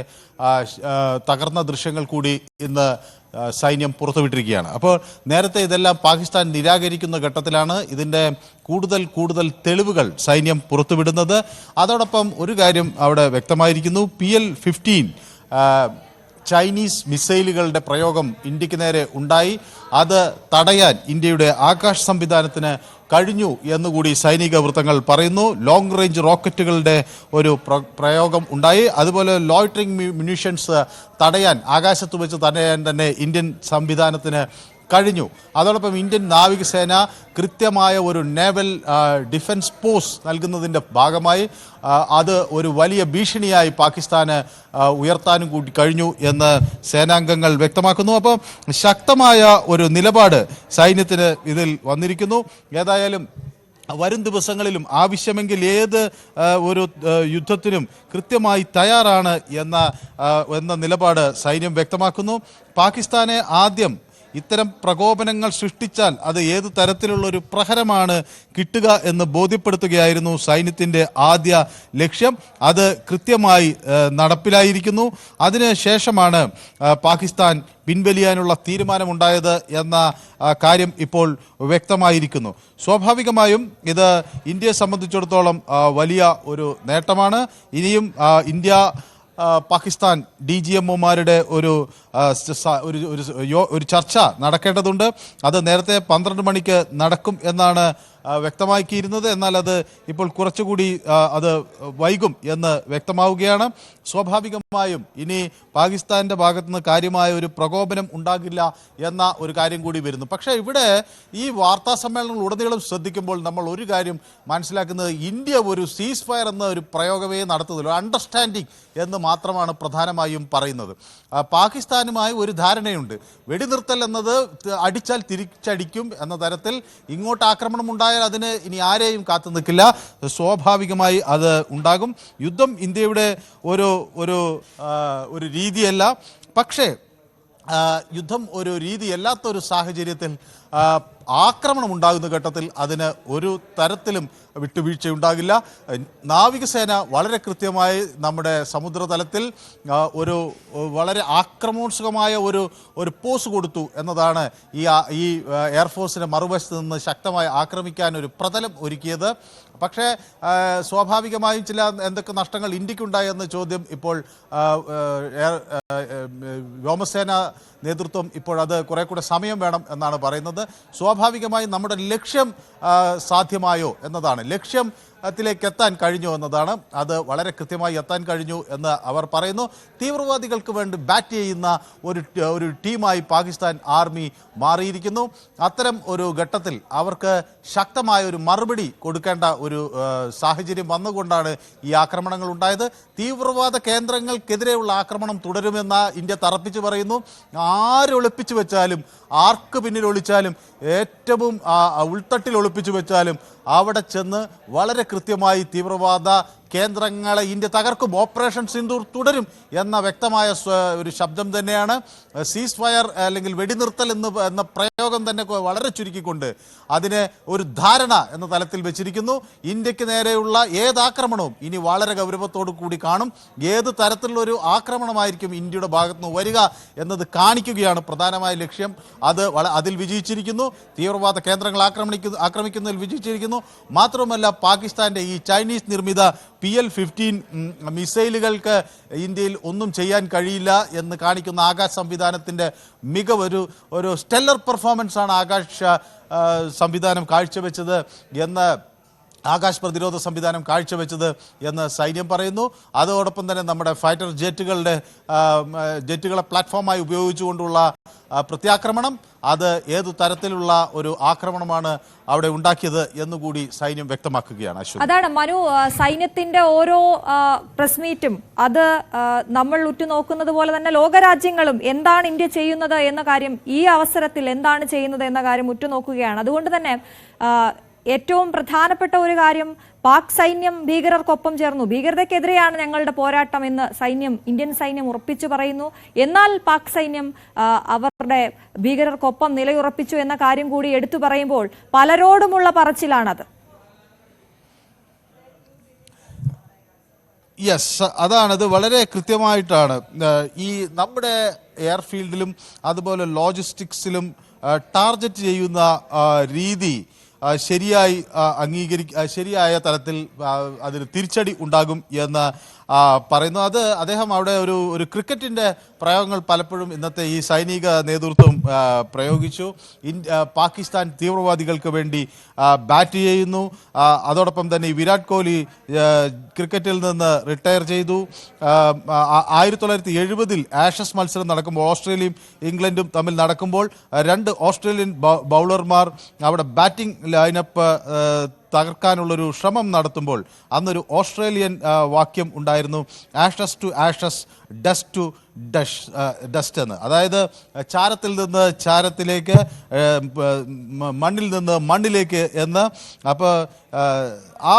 തകർന്ന ദൃശ്യങ്ങൾ കൂടി ഇന്ന് സൈന്യം പുറത്തുവിട്ടിരിക്കുകയാണ്. അപ്പോൾ നേരത്തെ ഇതെല്ലാം പാകിസ്ഥാൻ നിരാകരിക്കുന്ന ഘട്ടത്തിലാണ് ഇതിൻ്റെ കൂടുതൽ തെളിവുകൾ സൈന്യം പുറത്തുവിടുന്നത്. അതോടൊപ്പം ഒരു കാര്യം അവിടെ വ്യക്തമായിരിക്കുന്നു. PL-15 ചൈനീസ് മിസൈലുകളുടെ പ്രയോഗം ഇന്ത്യക്ക് നേരെ ഉണ്ടായി. അത് തടയാൻ ഇന്ത്യയുടെ ആകാശ് സംവിധാനത്തിന് കഴിഞ്ഞു എന്നുകൂടി സൈനിക വൃത്തങ്ങൾ പറയുന്നു. ലോങ് റേഞ്ച് റോക്കറ്റുകളുടെ ഒരു പ്രയോഗം ഉണ്ടായി. അതുപോലെ ലോയിറ്ററിംഗ് മ്യൂണിഷൻസ് തടയാൻ, ആകാശത്ത് വെച്ച് തടയാൻ തന്നെ ഇന്ത്യൻ സംവിധാനത്തിന് കഴിഞ്ഞു. അതോടൊപ്പം ഇന്ത്യൻ നാവികസേന കൃത്യമായ ഒരു നേവൽ ഡിഫൻസ് പോസ്റ്റ് നൽകുന്നതിൻ്റെ ഭാഗമായി അത് ഒരു വലിയ ഭീഷണിയായി പാകിസ്ഥാന് ഉയർത്താനും കൂടി കഴിഞ്ഞു എന്ന് സേനാംഗങ്ങൾ വ്യക്തമാക്കുന്നു. അപ്പോൾ ശക്തമായ ഒരു നിലപാട് സൈന്യത്തിന് ഇതിൽ വന്നിരിക്കുന്നു. ഏതായാലും വരും ദിവസങ്ങളിലും ആവശ്യമെങ്കിൽ ഏത് ഒരു യുദ്ധത്തിനും കൃത്യമായി തയ്യാറാണ് എന്ന നിലപാട് സൈന്യം വ്യക്തമാക്കുന്നു. പാകിസ്ഥാനെ ആദ്യം ഇത്തരം പ്രകോപനങ്ങൾ സൃഷ്ടിച്ചാൽ അത് ഏത് തരത്തിലുള്ളൊരു പ്രഹരമാണ് കിട്ടുക എന്ന് ബോധ്യപ്പെടുത്തുകയായിരുന്നു സൈന്യത്തിൻ്റെ ആദ്യ ലക്ഷ്യം. അത് കൃത്യമായി നടപ്പിലായിരിക്കുന്നു. അതിനുശേഷമാണ് പാകിസ്ഥാൻ പിൻവലിയാനുള്ള തീരുമാനമുണ്ടായത് എന്ന കാര്യം ഇപ്പോൾ വ്യക്തമായിരിക്കുന്നു. സ്വാഭാവികമായും ഇത് ഇന്ത്യയെ സംബന്ധിച്ചിടത്തോളം വലിയ ഒരു നേട്ടമാണ്. ഇനിയും ഇന്ത്യ പാകിസ്ഥാൻ DGMOമാരുടെ ഒരു ചർച്ച നടക്കേണ്ടതുണ്ട്. അത് നേരത്തെ 12 മണിക്ക് നടക്കും എന്നാണ് വ്യക്തമാക്കിയിരുന്നത്. എന്നാൽ അത് ഇപ്പോൾ കുറച്ചുകൂടി അത് വൈകും എന്ന് വ്യക്തമാവുകയാണ്. സ്വാഭാവികമായും ഇനി പാകിസ്ഥാൻ്റെ ഭാഗത്തുനിന്ന് കാര്യമായ ഒരു പ്രകോപനം ഉണ്ടാകില്ല എന്ന ഒരു കാര്യം കൂടി വരുന്നു. പക്ഷേ ഇവിടെ ഈ വാർത്താ സമ്മേളനങ്ങൾ ഉടനീളം ശ്രദ്ധിക്കുമ്പോൾ നമ്മൾ ഒരു കാര്യം മനസ്സിലാക്കുന്നത്, ഇന്ത്യ ഒരു സീസ് ഫയർ എന്ന ഒരു പ്രയോഗമേ നടത്തുന്നില്ല, അണ്ടർസ്റ്റാൻഡിങ് എന്ന് മാത്രമാണ് പ്രധാനമായും പറയുന്നത്. പാകിസ്ഥാനുമായി ഒരു ധാരണയുണ്ട്. വെടിനിർത്തൽ എന്നത് അടിച്ചാൽ തിരിച്ചടിക്കും എന്ന തരത്തിൽ ഇങ്ങോട്ട് ആക്രമണം ഉണ്ടായാൽ അതിന് ഇനി ആരെയും കാത്തു നിൽക്കില്ല. സ്വാഭാവികമായി അത് ഉണ്ടാകും. യുദ്ധം ഇന്ത്യയുടെ ഒരു രീതിയല്ല. പക്ഷേ യുദ്ധം ഒരു രീതിയല്ലാത്തൊരു സാഹചര്യത്തിൽ ആക്രമണം ഉണ്ടാകുന്ന ഘട്ടത്തിൽ അതിന് ഒരു തരത്തിലും വിട്ടുവീഴ്ചയുണ്ടാകില്ല. നാവികസേന വളരെ കൃത്യമായി നമ്മുടെ സമുദ്രതലത്തിൽ ഒരു വളരെ ആക്രമണോത്സുകമായ ഒരു പോസ് കൊടുത്തു എന്നതാണ് ഈ എയർഫോഴ്സിനെ മറുവശത്ത് നിന്ന് ശക്തമായി ആക്രമിക്കാൻ ഒരു പ്രതലം ഒരുക്കിയത്. പക്ഷേ സ്വാഭാവികമായും എന്തൊക്കെ നഷ്ടങ്ങൾ ഇന്ത്യക്കുണ്ടായെന്ന ചോദ്യം ഇപ്പോൾ വ്യോമസേന നേതൃത്വം അത് കുറെ കൂടെ സമയം വേണം എന്നാണ് പറയുന്നത്. സ്വാഭാവികമായും നമ്മുടെ ലക്ഷ്യം സാധ്യമായോ എന്നതാണ്, ലക്ഷ്യത്തിലേക്ക് എത്താൻ കഴിഞ്ഞു എന്നതാണ്. അത് വളരെ കൃത്യമായി എത്താൻ കഴിഞ്ഞു എന്ന് അവർ പറയുന്നു. തീവ്രവാദികൾക്ക് വേണ്ടി ബാറ്റ് ചെയ്യുന്ന ഒരു ടീമായി പാകിസ്ഥാൻ ആർമി മാറിയിരിക്കുന്നു. അത്തരം ഒരു ഘട്ടത്തിൽ അവർക്ക് ശക്തമായ ഒരു മറുപടി കൊടുക്കേണ്ട ഒരു സാഹചര്യം വന്നുകൊണ്ടാണ് ഈ ആക്രമണങ്ങൾ ഉണ്ടായത്. തീവ്രവാദ കേന്ദ്രങ്ങൾക്കെതിരെയുള്ള ആക്രമണം തുടരുമെന്ന് ഇന്ത്യ തറപ്പിച്ച് പറയുന്നു. ആരൊളിപ്പിച്ചു വെച്ചാലും, ആർക്ക് പിന്നിൽ ഒളിച്ചാലും, ഏറ്റവും ഉൾത്തട്ടിൽ ഒളിപ്പിച്ചു വെച്ചാലും അവിടെ ചെന്ന് വളരെ കൃത്യമായി തീവ്രവാദ കേന്ദ്രങ്ങളെ ഇന്ത്യ തകർക്കും. ഓപ്പറേഷൻ സിന്ദൂർ തുടരും എന്ന വ്യക്തമായ ഒരു ശബ്ദം തന്നെയാണ്. സീസ് ഫയർ അല്ലെങ്കിൽ വെടിനിർത്തൽ എന്ന പ്രയോഗം തന്നെ വളരെ ചുരുക്കിക്കൊണ്ട് അതിനെ ഒരു ധാരണ എന്ന തലത്തിൽ വെച്ചിരിക്കുന്നു. ഇന്ത്യക്ക് നേരെയുള്ള ഏതാക്രമണവും ഇനി വളരെ ഗൗരവത്തോടു കൂടി കാണും. ഏത് തരത്തിലുള്ളൊരു ആക്രമണമായിരിക്കും ഇന്ത്യയുടെ ഭാഗത്തുനിന്ന് വരിക എന്നത് കാണിക്കുകയാണ് പ്രധാനമായ ലക്ഷ്യം. അതിൽ വിജയിച്ചിരിക്കുന്നു. തീവ്രവാദ കേന്ദ്രങ്ങൾ ആക്രമിക്കുന്നതിൽ വിജയിച്ചിരിക്കുന്നു. മാത്രമല്ല പാകിസ്ഥാന്റെ ഈ ചൈനീസ് നിർമ്മിത PL-15 മിസൈലുകൾക്ക് ഇന്ത്യയിൽ ഒന്നും ചെയ്യാൻ കഴിയില്ല എന്ന് കാണിക്കുന്ന ആകാശ് സംവിധാനത്തിൻ്റെ മികവ്, ഒരു സ്റ്റെല്ലർ പെർഫോമൻസ് ആണ് ആകാശ് സംവിധാനം കാഴ്ചവെച്ചത് എന്ന് ആകാശ് പ്രതിരോധ സംവിധാനം കാഴ്ചവെച്ചത് എന്ന് സൈന്യം പറയുന്നു. അതോടൊപ്പം തന്നെ നമ്മുടെ ഫൈറ്റർ ജെറ്റുകളെ പ്ലാറ്റ്ഫോമായി ഉപയോഗിച്ചുകൊണ്ടുള്ള പ്രത്യാക്രമണം, അത് ഏതു തരത്തിലുള്ള ഒരു ആക്രമണമാണ് അവിടെ ഉണ്ടാക്കിയത് എന്നുകൂടി സൈന്യം വ്യക്തമാക്കുകയാണ്. അതാണ് മനു, സൈന്യത്തിന്റെ ഓരോ പ്രസ് മീറ്റും അത് നമ്മൾ ഉറ്റുനോക്കുന്നത് പോലെ തന്നെ ലോകരാജ്യങ്ങളും എന്താണ് ഇന്ത്യ ചെയ്യുന്നത് എന്ന കാര്യം, ഈ അവസരത്തിൽ എന്താണ് ചെയ്യുന്നത് എന്ന കാര്യം ഉറ്റുനോക്കുകയാണ്. അതുകൊണ്ട് തന്നെ ഏറ്റവും പ്രധാനപ്പെട്ട ഒരു കാര്യം, പാക് സൈന്യം ഭീകരർക്കൊപ്പം ചേർന്നു, ഭീകരതയ്ക്കെതിരെയാണ് ഞങ്ങളുടെ പോരാട്ടം എന്ന് ഇന്ത്യൻ സൈന്യം ഉറപ്പിച്ചു പറയുന്നു. എന്നാൽ പാക് സൈന്യം അവരുടെ ഭീകരർക്കൊപ്പം നിലയുറപ്പിച്ചു എന്ന കാര്യം കൂടി എടുത്തു പറയുമ്പോൾ പലരോടുമുള്ള പറച്ചിലാണത്. യെസ്, അതാണത്. വളരെ കൃത്യമായിട്ടാണ് ഈ നമ്മുടെ എയർഫീൽഡിലും അതുപോലെ ലോജിസ്റ്റിക്സിലും ടാർഗറ്റ് ചെയ്യുന്ന രീതി ശരിയായി ശരിയായ തലത്തിൽ അതിന് തിരിച്ചടി ഉണ്ടാകും എന്ന് പറയുന്നു. അത് അദ്ദേഹം അവിടെ ഒരു ക്രിക്കറ്റിൻ്റെ പ്രയോഗങ്ങൾ പലപ്പോഴും ഇന്നത്തെ ഈ സൈനിക നേതൃത്വം പ്രയോഗിച്ചു. പാകിസ്ഥാൻ തീവ്രവാദികൾക്ക് വേണ്ടി ബാറ്റ് ചെയ്യുന്നു. അതോടൊപ്പം തന്നെ വിരാട് കോഹ്ലി ക്രിക്കറ്റിൽ നിന്ന് റിട്ടയർ ചെയ്തു. 1970 ആഷസ് മത്സരം നടക്കുമ്പോൾ ഓസ്ട്രേലിയയും ഇംഗ്ലണ്ടും തമ്മിൽ നടക്കുമ്പോൾ 2 ഓസ്ട്രേലിയൻ ബൗളർമാർ അവിടെ ബാറ്റിംഗ് ലൈനപ്പ് തകർക്കാനുള്ളൊരു ശ്രമം നടത്തുമ്പോൾ അന്നൊരു ഓസ്ട്രേലിയൻ വാക്യം ഉണ്ടായിരുന്നു, ashes to ashes, dust to dust എന്ന്. അതായത് ചാരത്തിൽ നിന്ന് ചാരത്തിലേക്ക്, മണ്ണിൽ നിന്ന് മണ്ണിലേക്ക് എന്ന്. അപ്പോൾ ആ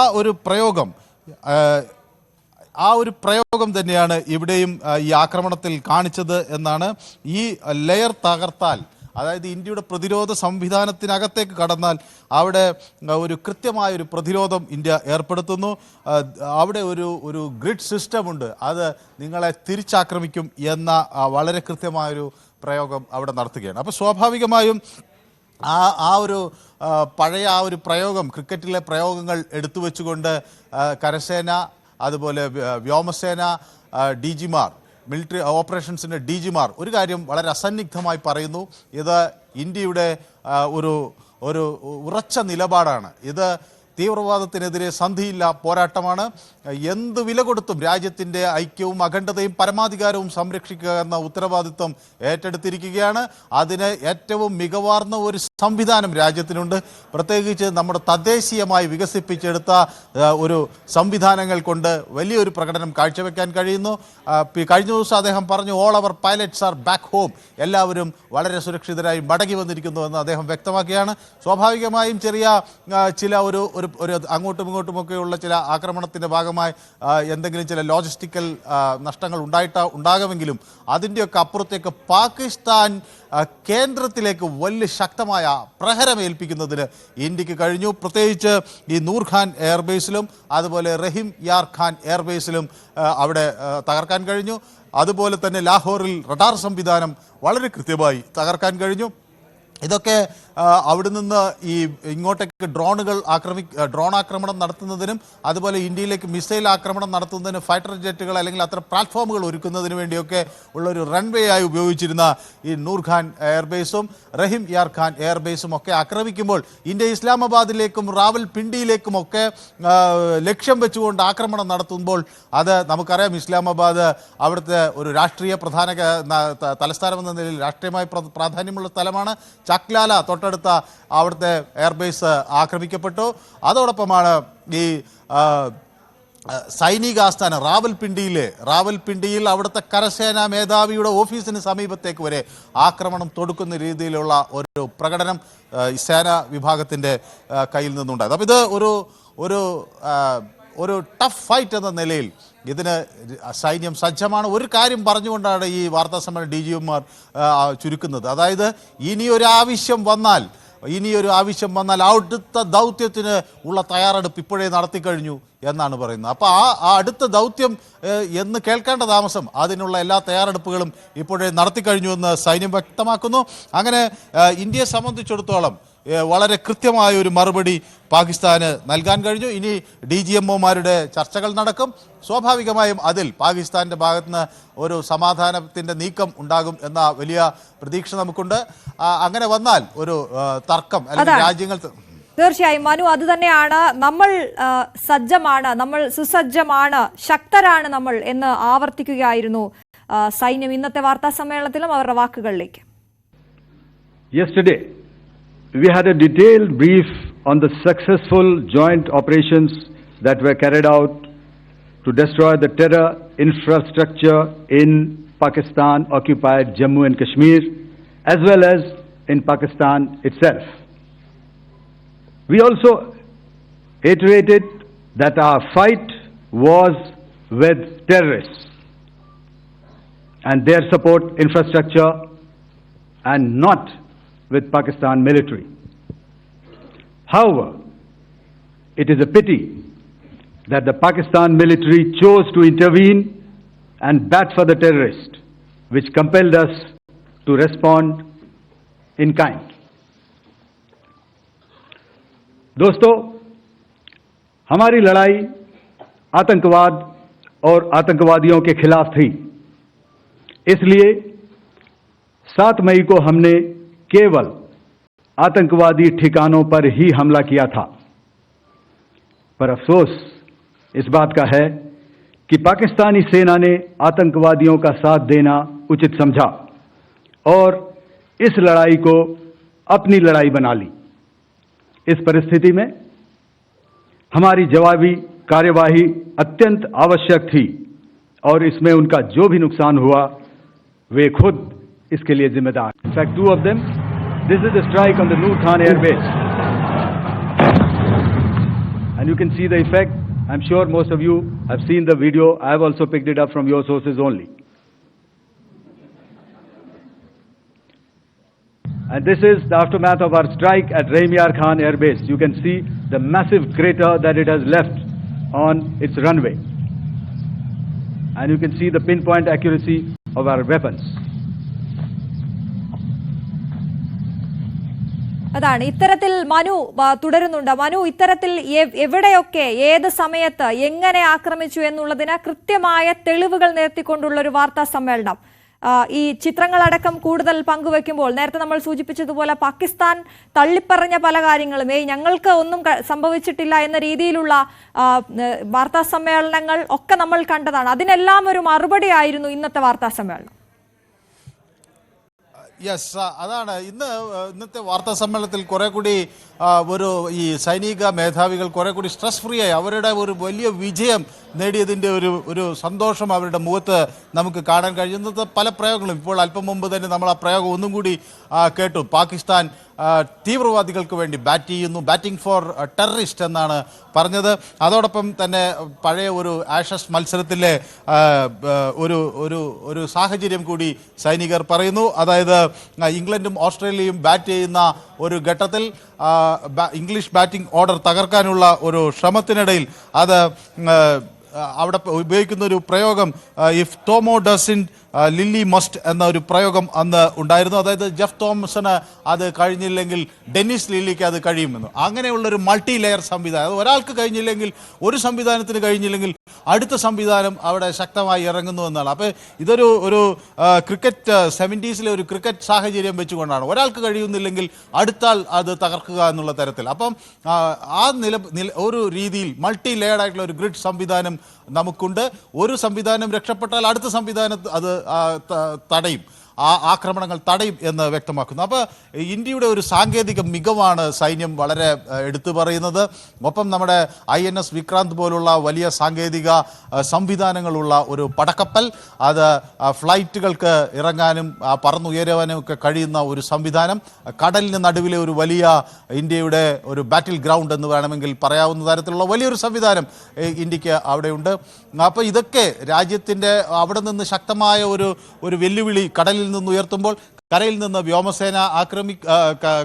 ഒരു പ്രയോഗം തന്നെയാണ് ഇവിടെയും ഈ ആക്രമണത്തിൽ കാണിച്ചത് എന്നാണ്. ഈ ലെയർ തകർത്താൽ, അതായത് ഇന്ത്യയുടെ പ്രതിരോധ സംവിധാനത്തിനകത്തേക്ക് കടന്നാൽ അവിടെ ഒരു കൃത്യമായൊരു പ്രതിരോധം ഇന്ത്യ ഏർപ്പെടുത്തുന്നു. അവിടെ ഒരു ഗ്രിഡ് സിസ്റ്റമുണ്ട്, അത് നിങ്ങളെ തിരിച്ചാക്രമിക്കും എന്ന വളരെ കൃത്യമായൊരു പ്രയോഗം അവിടെ നടത്തുകയാണ്. അപ്പോൾ സ്വാഭാവികമായും ഒരു പഴയ ഒരു പ്രയോഗം, ക്രിക്കറ്റിലെ പ്രയോഗങ്ങൾ എടുത്തു വെച്ചുകൊണ്ട് കരസേന, അതുപോലെ വ്യോമസേന DGമാർ, മിലിറ്ററി ഓപ്പറേഷൻസിൻ്റെ DGമാർ ഒരു കാര്യം വളരെ അസന്നിഗ്ധമായി പറയുന്നു. ഇത് ഇന്ത്യയുടെ ഒരു ഉറച്ച നിലപാടാണ്. ഇത് തീവ്രവാദത്തിനെതിരെ സന്ധിയില്ല പോരാട്ടമാണ്. എന്ത് വില കൊടുത്തും രാജ്യത്തിൻ്റെ ഐക്യവും അഖണ്ഡതയും പരമാധികാരവും സംരക്ഷിക്കുക എന്ന ഉത്തരവാദിത്വം ഏറ്റെടുത്തിരിക്കുകയാണ്. അതിന് ഏറ്റവും മികവാർന്ന ഒരു സംവിധാനം രാജ്യത്തിനുണ്ട്. പ്രത്യേകിച്ച് നമ്മുടെ തദ്ദേശീയമായി വികസിപ്പിച്ചെടുത്ത ഒരു സംവിധാനങ്ങൾ കൊണ്ട് വലിയൊരു പ്രകടനം കാഴ്ചവെക്കാൻ കഴിയുന്നു. കഴിഞ്ഞ ദിവസം അദ്ദേഹം പറഞ്ഞു, all our pilots are back home, എല്ലാവരും വളരെ സുരക്ഷിതരായി മടങ്ങി വന്നിരിക്കുന്നുവെന്ന് അദ്ദേഹം വ്യക്തമാക്കുകയാണ്. സ്വാഭാവികമായും ചില ഒരു അങ്ങോട്ടും ഇങ്ങോട്ടുമൊക്കെയുള്ള ചില ആക്രമണത്തിൻ്റെ ഭാഗമായി എന്തെങ്കിലും ചില ലോജിസ്റ്റിക്കൽ നഷ്ടങ്ങൾ ഉണ്ടാകുമെങ്കിലും അതിൻ്റെയൊക്കെ അപ്പുറത്തേക്ക് പാകിസ്ഥാൻ കേന്ദ്രത്തിലേക്ക് വലിയ ശക്തമായ പ്രഹരമേൽപ്പിക്കുന്നതിന് ഇന്ത്യക്ക് കഴിഞ്ഞു. പ്രത്യേകിച്ച് ഈ നൂർഖാൻ എയർബേസിലും അതുപോലെ റഹീം യാർ ഖാൻ എയർബേസിലും അവിടെ തകർക്കാൻ കഴിഞ്ഞു. അതുപോലെ തന്നെ ലാഹോറിൽ റഡാർ സംവിധാനം വളരെ കൃത്യമായി തകർക്കാൻ കഴിഞ്ഞു. ഇതൊക്കെ അവിടെ നിന്ന് ഇങ്ങോട്ടേക്ക് ഡ്രോൺ ആക്രമണം നടത്തുന്നതിനും അതുപോലെ ഇന്ത്യയിലേക്ക് മിസൈൽ ആക്രമണം നടത്തുന്നതിനും ഫൈറ്റർ ജെറ്റുകൾ അല്ലെങ്കിൽ അത്തരം പ്ലാറ്റ്ഫോമുകൾ ഒരുക്കുന്നതിന് വേണ്ടിയൊക്കെ ഉള്ളൊരു റൺവേ ആയി ഉപയോഗിച്ചിരുന്ന ഈ നൂർഖാൻ എയർബേസും റഹീം യാർ ഖാൻ എയർബേസും ഒക്കെ ആക്രമിക്കുമ്പോൾ ഇന്ത്യ ഇസ്ലാമാബാദിലേക്കും റാവൽപിണ്ടിയിലേക്കുമൊക്കെ ലക്ഷ്യം വെച്ചുകൊണ്ട് ആക്രമണം നടത്തുമ്പോൾ അത് നമുക്കറിയാം, ഇസ്ലാമാബാദ് അവിടുത്തെ ഒരു രാഷ്ട്രീയ പ്രധാന തലസ്ഥാനം എന്ന നിലയിൽ രാഷ്ട്രീയമായി പ്രാധാന്യമുള്ള സ്ഥലമാണ്. ചക്ലാല തൊട്ടടുത്ത അവിടുത്തെ എയർബേസ് ആക്രമിക്കപ്പെട്ടു. അതോടൊപ്പമാണ് ഈ സൈനിക ആസ്ഥാനം റാവൽപിണ്ടിയിൽ അവിടുത്തെ കരസേനാ മേധാവിയുടെ ഓഫീസിന് സമീപത്തേക്ക് വരെ ആക്രമണം തൊടുക്കുന്ന രീതിയിലുള്ള ഒരു പ്രകടനം സേനാ വിഭാഗത്തിൻ്റെ കയ്യിൽ നിന്നുണ്ടായത്. അപ്പോൾ ഇത് ഒരു ടഫ് ഫൈറ്റ് എന്ന നിലയിൽ ഇതിന് സൈന്യം സജ്ജമാണ്. ഒരു കാര്യം പറഞ്ഞുകൊണ്ടാണ് ഈ വാർത്താ സമ്മേളനം DGമാർ ചുരുക്കുന്നത്. അതായത് ഇനിയൊരു ആവശ്യം വന്നാൽ അടുത്ത ദൗത്യത്തിന് ഉള്ള തയ്യാറെടുപ്പ് ഇപ്പോഴേ നടത്തിക്കഴിഞ്ഞു എന്നാണ് പറയുന്നത്. അപ്പോൾ ആ അടുത്ത ദൗത്യം എന്ന് കേൾക്കേണ്ട താമസം, അതിനുള്ള എല്ലാ തയ്യാറെടുപ്പുകളും ഇപ്പോഴേ നടത്തിക്കഴിഞ്ഞു എന്ന് സൈന്യം വ്യക്തമാക്കുന്നു. അങ്ങനെ ഇന്ത്യയെ സംബന്ധിച്ചിടത്തോളം വളരെ കൃത്യമായ ഒരു മറുപടി പാകിസ്ഥാന് നൽകാൻ കഴിഞ്ഞു. ഇനി DGMOമാരുടെ ചർച്ചകൾ നടക്കും. സ്വാഭാവികമായും അതിൽ പാകിസ്ഥാന്റെ ഭാഗത്തുനിന്ന് ഒരു സമാധാനത്തിൻ്റെ നീക്കം ഉണ്ടാകും എന്ന വലിയ പ്രതീക്ഷ നമുക്കുണ്ട്. അങ്ങനെ വന്നാൽ ഒരു തർക്കം അല്ലെങ്കിൽ രാജ്യങ്ങൾ തീർച്ചയായും മനു, അത് തന്നെയാണ്. നമ്മൾ സജ്ജമാണ്, നമ്മൾ സുസജ്ജമാണ്, ശക്തരാണ് നമ്മൾ എന്ന് ആവർത്തിക്കുകയായിരുന്നു സൈന്യം ഇന്നത്തെ വാർത്താ സമ്മേളനത്തിലും അവരുടെ വാക്കുകളിലേക്ക്. Yesterday, we had a detailed brief on the successful joint operations that were carried out to destroy the terror infrastructure in Pakistan-occupied Jammu and Kashmir, as well as in Pakistan itself. We also iterated that our fight was with terrorists and their support infrastructure and not with Pakistan military. However, it is a pity that the Pakistan military chose to intervene and bat for the terrorists, which compelled us to respond in kind. दोस्तों, हमारी लड़ाई आतंकवाद और आतंकवादियों के खिलाफ थी। इसलिए 7 मई को हमने केवल आतंकवादी ठिकानों पर ही हमला किया था। पर अफसोस इस बात का है कि पाकिस्तानी सेना ने आतंकवादियों का साथ देना उचित समझा और इस लड़ाई को अपनी लड़ाई बना ली। इस परिस्थिति में हमारी जवाबी कार्यवाही अत्यंत आवश्यक थी और इसमें उनका जो भी नुकसान हुआ वे खुद इसके लिए जिम्मेदार। In fact, 2 of them, this is a strike on the Noor Khan Air Base. And you can see the effect. I'm sure most of you have seen the video. I have also picked it up from your sources only. And this is the aftermath of our strike at Raimiar Khan Air Base. You can see the massive crater that it has left on its runway. And you can see the pinpoint accuracy of our weapons. അതാണ് ഇത്തരത്തിൽ മനു തുടരുന്നുണ്ട്. മനു, ഇത്തരത്തിൽ എവിടെയൊക്കെ ഏത് സമയത്ത് എങ്ങനെ ആക്രമിച്ചു എന്നുള്ളതിന് കൃത്യമായ തെളിവുകൾ നിരത്തിക്കൊണ്ടുള്ള ഒരു വാർത്താ സമ്മേളനം ഈ ചിത്രങ്ങളടക്കം കൂടുതൽ പങ്കുവെക്കുമ്പോൾ നേരത്തെ നമ്മൾ സൂചിപ്പിച്ചതുപോലെ പാകിസ്ഥാൻ തള്ളിപ്പറഞ്ഞ പല കാര്യങ്ങളും ഞങ്ങൾക്ക് ഒന്നും സംഭവിച്ചിട്ടില്ല എന്ന രീതിയിലുള്ള വാർത്താ സമ്മേളനങ്ങൾ ഒക്കെ നമ്മൾ കണ്ടതാണ്. അതിനെല്ലാം ഒരു മറുപടി ആയിരുന്നു ഇന്നത്തെ വാർത്താ സമ്മേളനം. യെസ്, അതാണ് ഇന്നത്തെ വാർത്താ സമ്മേളനത്തിൽ കുറെ കൂടി ഒരു ഈ സൈനിക മേധാവികൾ കുറെ കൂടി സ്ട്രെസ് ഫ്രീ ആയി അവരുടെ ഒരു വലിയ വിജയം നേടിയതിൻ്റെ ഒരു സന്തോഷം അവരുടെ മുഖത്ത് നമുക്ക് കാണാൻ കഴിയുന്നത്. പല പ്രയോഗങ്ങളും ഇപ്പോൾ അല്പം മുമ്പ് തന്നെ നമ്മൾ ആ പ്രയോഗം ഒന്നും കൂടി കേട്ടു. പാകിസ്ഥാൻ തീവ്രവാദികൾക്ക് വേണ്ടി ബാറ്റ് ചെയ്യുന്നു, ബാറ്റിംഗ് ഫോർ ടെററിസ്റ്റ് എന്നാണ് പറഞ്ഞത്. അതോടൊപ്പം തന്നെ പഴയ ഒരു ആഷസ് മത്സരത്തിലെ ഒരു സാഹചര്യം കൂടി സൈനികർ പറയുന്നു. അതായത് ഇംഗ്ലണ്ടും ഓസ്ട്രേലിയയും ബാറ്റ് ചെയ്യുന്ന ഒരു ഘട്ടത്തിൽ ഇംഗ്ലീഷ് ബാറ്റിംഗ് ഓർഡർ തകർക്കാനുള്ള ഒരു ശ്രമത്തിനിടയിൽ അത് അവിടെ ഉപയോഗിക്കുന്ന ഒരു പ്രയോഗം if Tomo dozen Lily must എന്ന ഒരു പ്രയോഗം അന്ന് ഉണ്ടായിരുന്നു. അതായത് ജെഫ് തോമസന് അത് കഴിഞ്ഞില്ലെങ്കിൽ ഡെന്നിസ് ലില്ലിക്ക് അത് കഴിയുമെന്ന്. അങ്ങനെയുള്ളൊരു മൾട്ടി ലെയർ സംവിധാനം, അത് ഒരാൾക്ക് കഴിഞ്ഞില്ലെങ്കിൽ ഒരു സംവിധാനത്തിന് കഴിഞ്ഞില്ലെങ്കിൽ അടുത്ത സംവിധാനം അവിടെ ശക്തമായി ഇറങ്ങുന്നു എന്നാണ്. അപ്പോൾ ഇതൊരു ക്രിക്കറ്റ് 70s ഒരു ക്രിക്കറ്റ് സാഹചര്യം വെച്ചുകൊണ്ടാണ് ഒരാൾക്ക് കഴിയുന്നില്ലെങ്കിൽ അടുത്താൽ അത് തകർക്കുക എന്നുള്ള തരത്തിൽ. അപ്പം ആ ഒരു രീതിയിൽ മൾട്ടി ലെയർഡ് ആയിട്ടുള്ള ഒരു ഗ്രിഡ് സംവിധാനം നമുക്കുണ്ട്. ഒരു സംവിധാനം രക്ഷപ്പെട്ടാൽ അടുത്ത സംവിധാനം അത് തടയും, ആ ആക്രമണങ്ങൾ തടയും എന്ന് വ്യക്തമാക്കുന്നു. അപ്പോൾ ഇന്ത്യയുടെ ഒരു സാങ്കേതിക മികവാണ് സൈന്യം വളരെ എടുത്തു പറയുന്നത്. ഒപ്പം നമ്മുടെ INS വിക്രാന്ത് പോലുള്ള വലിയ സാങ്കേതിക സംവിധാനങ്ങളുള്ള ഒരു പടക്കപ്പൽ, അത് ഫ്ലൈറ്റുകൾക്ക് ഇറങ്ങാനും പറന്നുയരുവാനും ഒക്കെ കഴിയുന്ന ഒരു സംവിധാനം, കടലിന് നടുവിലെ ഒരു വലിയ ഇന്ത്യയുടെ ഒരു ബാറ്റിൽ ഗ്രൗണ്ട് എന്ന് വേണമെങ്കിൽ പറയാവുന്ന തരത്തിലുള്ള വലിയൊരു സംവിധാനം ഇന്ത്യക്ക് അവിടെയുണ്ട്. അപ്പോൾ ഇതൊക്കെ രാജ്യത്തിൻ്റെ അവിടെ നിന്ന് ശക്തമായ ഒരു വെല്ലുവിളി കടലിൽ നിന്ന് ഉയർത്തുമ്പോൾ കരയിൽ നിന്ന് വ്യോമസേന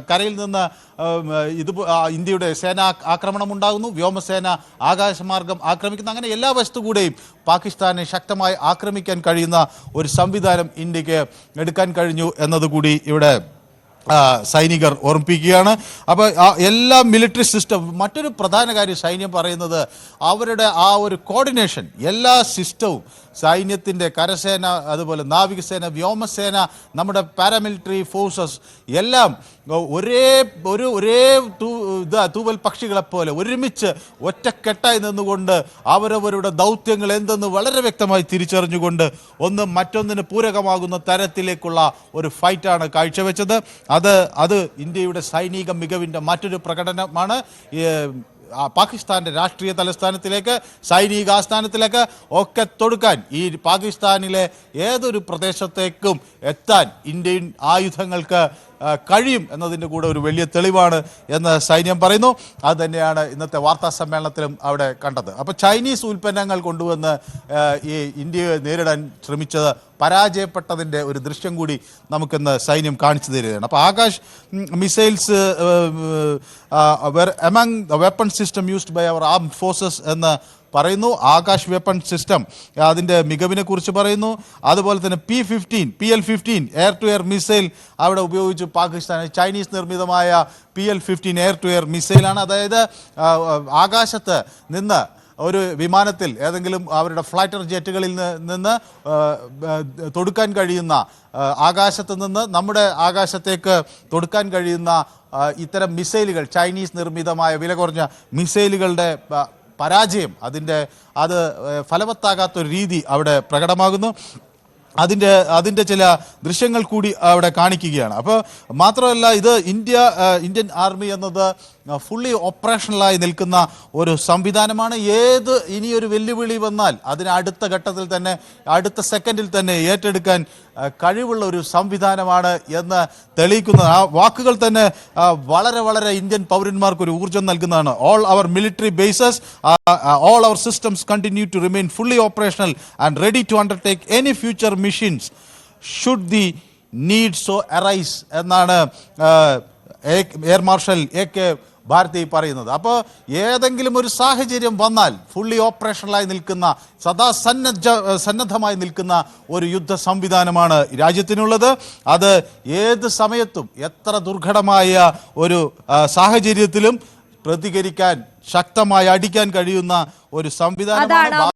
കരയിൽ നിന്ന് ഇന്ത്യയുടെ സേന ആക്രമണം ഉണ്ടാകുന്നു, വ്യോമസേന ആകാശമാർഗം ആക്രമിക്കുന്നു. അങ്ങനെ എല്ലാ വശത്തുകൂടെയും പാകിസ്ഥാനെ ശക്തമായി ആക്രമിക്കാൻ കഴിയുന്ന ഒരു സംവിധാനം ഇന്ത്യക്ക് എടുക്കാൻ കഴിഞ്ഞു എന്നതുകൂടി ഇവിടെ സൈനികർ ഓർമ്മിപ്പിക്കുകയാണ്. അപ്പോൾ എല്ലാ മിലിറ്ററി സിസ്റ്റം, മറ്റൊരു പ്രധാന കാര്യം സൈന്യം പറയുന്നത് അവരുടെ ആ ഒരു കോർഡിനേഷൻ, എല്ലാ സിസ്റ്റവും സൈന്യത്തിൻ്റെ കരസേന, അതുപോലെ നാവികസേന, വ്യോമസേന, നമ്മുടെ പാരാമിലിറ്ററി ഫോഴ്സസ് എല്ലാം ഒരേ തൂവൽ പക്ഷികളെപ്പോലെ ഒരുമിച്ച് ഒറ്റക്കെട്ടായി നിന്നുകൊണ്ട് അവരവരുടെ ദൗത്യങ്ങൾ എന്തെന്ന് വളരെ വ്യക്തമായി തിരിച്ചറിഞ്ഞുകൊണ്ട് ഒന്ന് മറ്റൊന്നിന് പൂരകമാകുന്ന തരത്തിലേക്കുള്ള ഒരു ഫൈറ്റാണ് കാഴ്ചവെച്ചത്. അത് ഇന്ത്യയുടെ സൈനിക മികവിൻ്റെ മറ്റൊരു പ്രകടനമാണ്. പാകിസ്ഥാന്റെ രാഷ്ട്രീയ തലസ്ഥാനത്തിലേക്ക്, സൈനിക ആസ്ഥാനത്തിലേക്ക് ഒക്കെ തൊടുക്കാൻ, ഈ പാകിസ്ഥാനിലെ ഏതൊരു പ്രദേശത്തേക്കും എത്താൻ ഇന്ത്യൻ ആയുധങ്ങൾക്ക് കഴിയും എന്നതിൻ്റെ കൂടെ ഒരു വലിയ തെളിവാണ് എന്ന് സൈന്യം പറയുന്നു. അത് തന്നെയാണ് ഇന്നത്തെ വാർത്താ സമ്മേളനത്തിലും അവിടെ കണ്ടത്. അപ്പോൾ ചൈനീസ് ഉൽപ്പന്നങ്ങൾ കൊണ്ടുവന്ന് ഈ ഇന്ത്യയെ നേരിടാൻ ശ്രമിച്ചത് പരാജയപ്പെട്ടതിൻ്റെ ഒരു ദൃശ്യം കൂടി നമുക്കിന്ന് സൈന്യം കാണിച്ചു തരികയാണ്. അപ്പോൾ Akash missiles among the weapon system used by our armed forces എന്ന് പറയുന്നു. ആകാശ് വെപ്പൺ സിസ്റ്റം അതിൻ്റെ മികവിനെ കുറിച്ച് പറയുന്നു. അതുപോലെ തന്നെ PL-15 air to air missile അവിടെ ഉപയോഗിച്ചു പാകിസ്ഥാൻ. ചൈനീസ് നിർമ്മിതമായ PL-15 എയർ ടു എയർ മിസൈലാണ്. അതായത് ആകാശത്ത് നിന്ന് ഒരു വിമാനത്തിൽ ഏതെങ്കിലും അവരുടെ ഫ്ലൈറ്റർ ജെറ്റുകളിൽ നിന്ന് തൊടുക്കാൻ കഴിയുന്ന, ആകാശത്ത് നിന്ന് നമ്മുടെ ആകാശത്തേക്ക് തൊടുക്കാൻ കഴിയുന്ന ഇത്തരം മിസൈലുകൾ, ചൈനീസ് നിർമ്മിതമായ വില കുറഞ്ഞ മിസൈലുകളുടെ പരാജയം, അത് ഫലവത്താകാത്തൊരു രീതി അവിടെ പ്രകടമാകുന്നു. അതിൻ്റെ ചില ദൃശ്യങ്ങൾ കൂടി അവിടെ കാണിക്കുകയാണ്. അപ്പോൾ മാത്രമല്ല, ഇത് ഇന്ത്യൻ ആർമി എന്നത് ഫുള്ളി ഓപ്പറേഷണലായി നിൽക്കുന്ന ഒരു സംവിധാനമാണ്. ഇനിയൊരു വെല്ലുവിളി വന്നാൽ അതിന് അടുത്ത ഘട്ടത്തിൽ തന്നെ, അടുത്ത സെക്കൻഡിൽ തന്നെ ഏറ്റെടുക്കാൻ കഴിവുള്ള ഒരു സംവിധാനമാണ് എന്ന് തെളിയിക്കുന്ന ആ വാക്കുകൾ തന്നെ വളരെ വളരെ ഇന്ത്യൻ പൗരന്മാർക്ക് ഒരു ഊർജ്ജം നൽകുന്നതാണ്. All our military bases, all our systems continue to remain fully operational and ready to undertake any future missions should the need so arise എന്നാണ് എയർ മാർഷൽ AK ഭാരതി പറയുന്നത്. അപ്പോൾ ഏതെങ്കിലും ഒരു സാഹചര്യം വന്നാൽ ഫുള്ളി ഓപ്പറേഷണലായി നിൽക്കുന്ന, സദാ സന്നദ്ധമായി നിൽക്കുന്ന ഒരു യുദ്ധ സംവിധാനമാണ് രാജ്യത്തിനുള്ളത്. അത് ഏത് സമയത്തും എത്ര ദുർഘടമായ ഒരു സാഹചര്യത്തിലും പ്രതികരിക്കാൻ, ശക്തമായി അടിക്കാൻ കഴിയുന്ന ഒരു സംവിധാനമാണ്.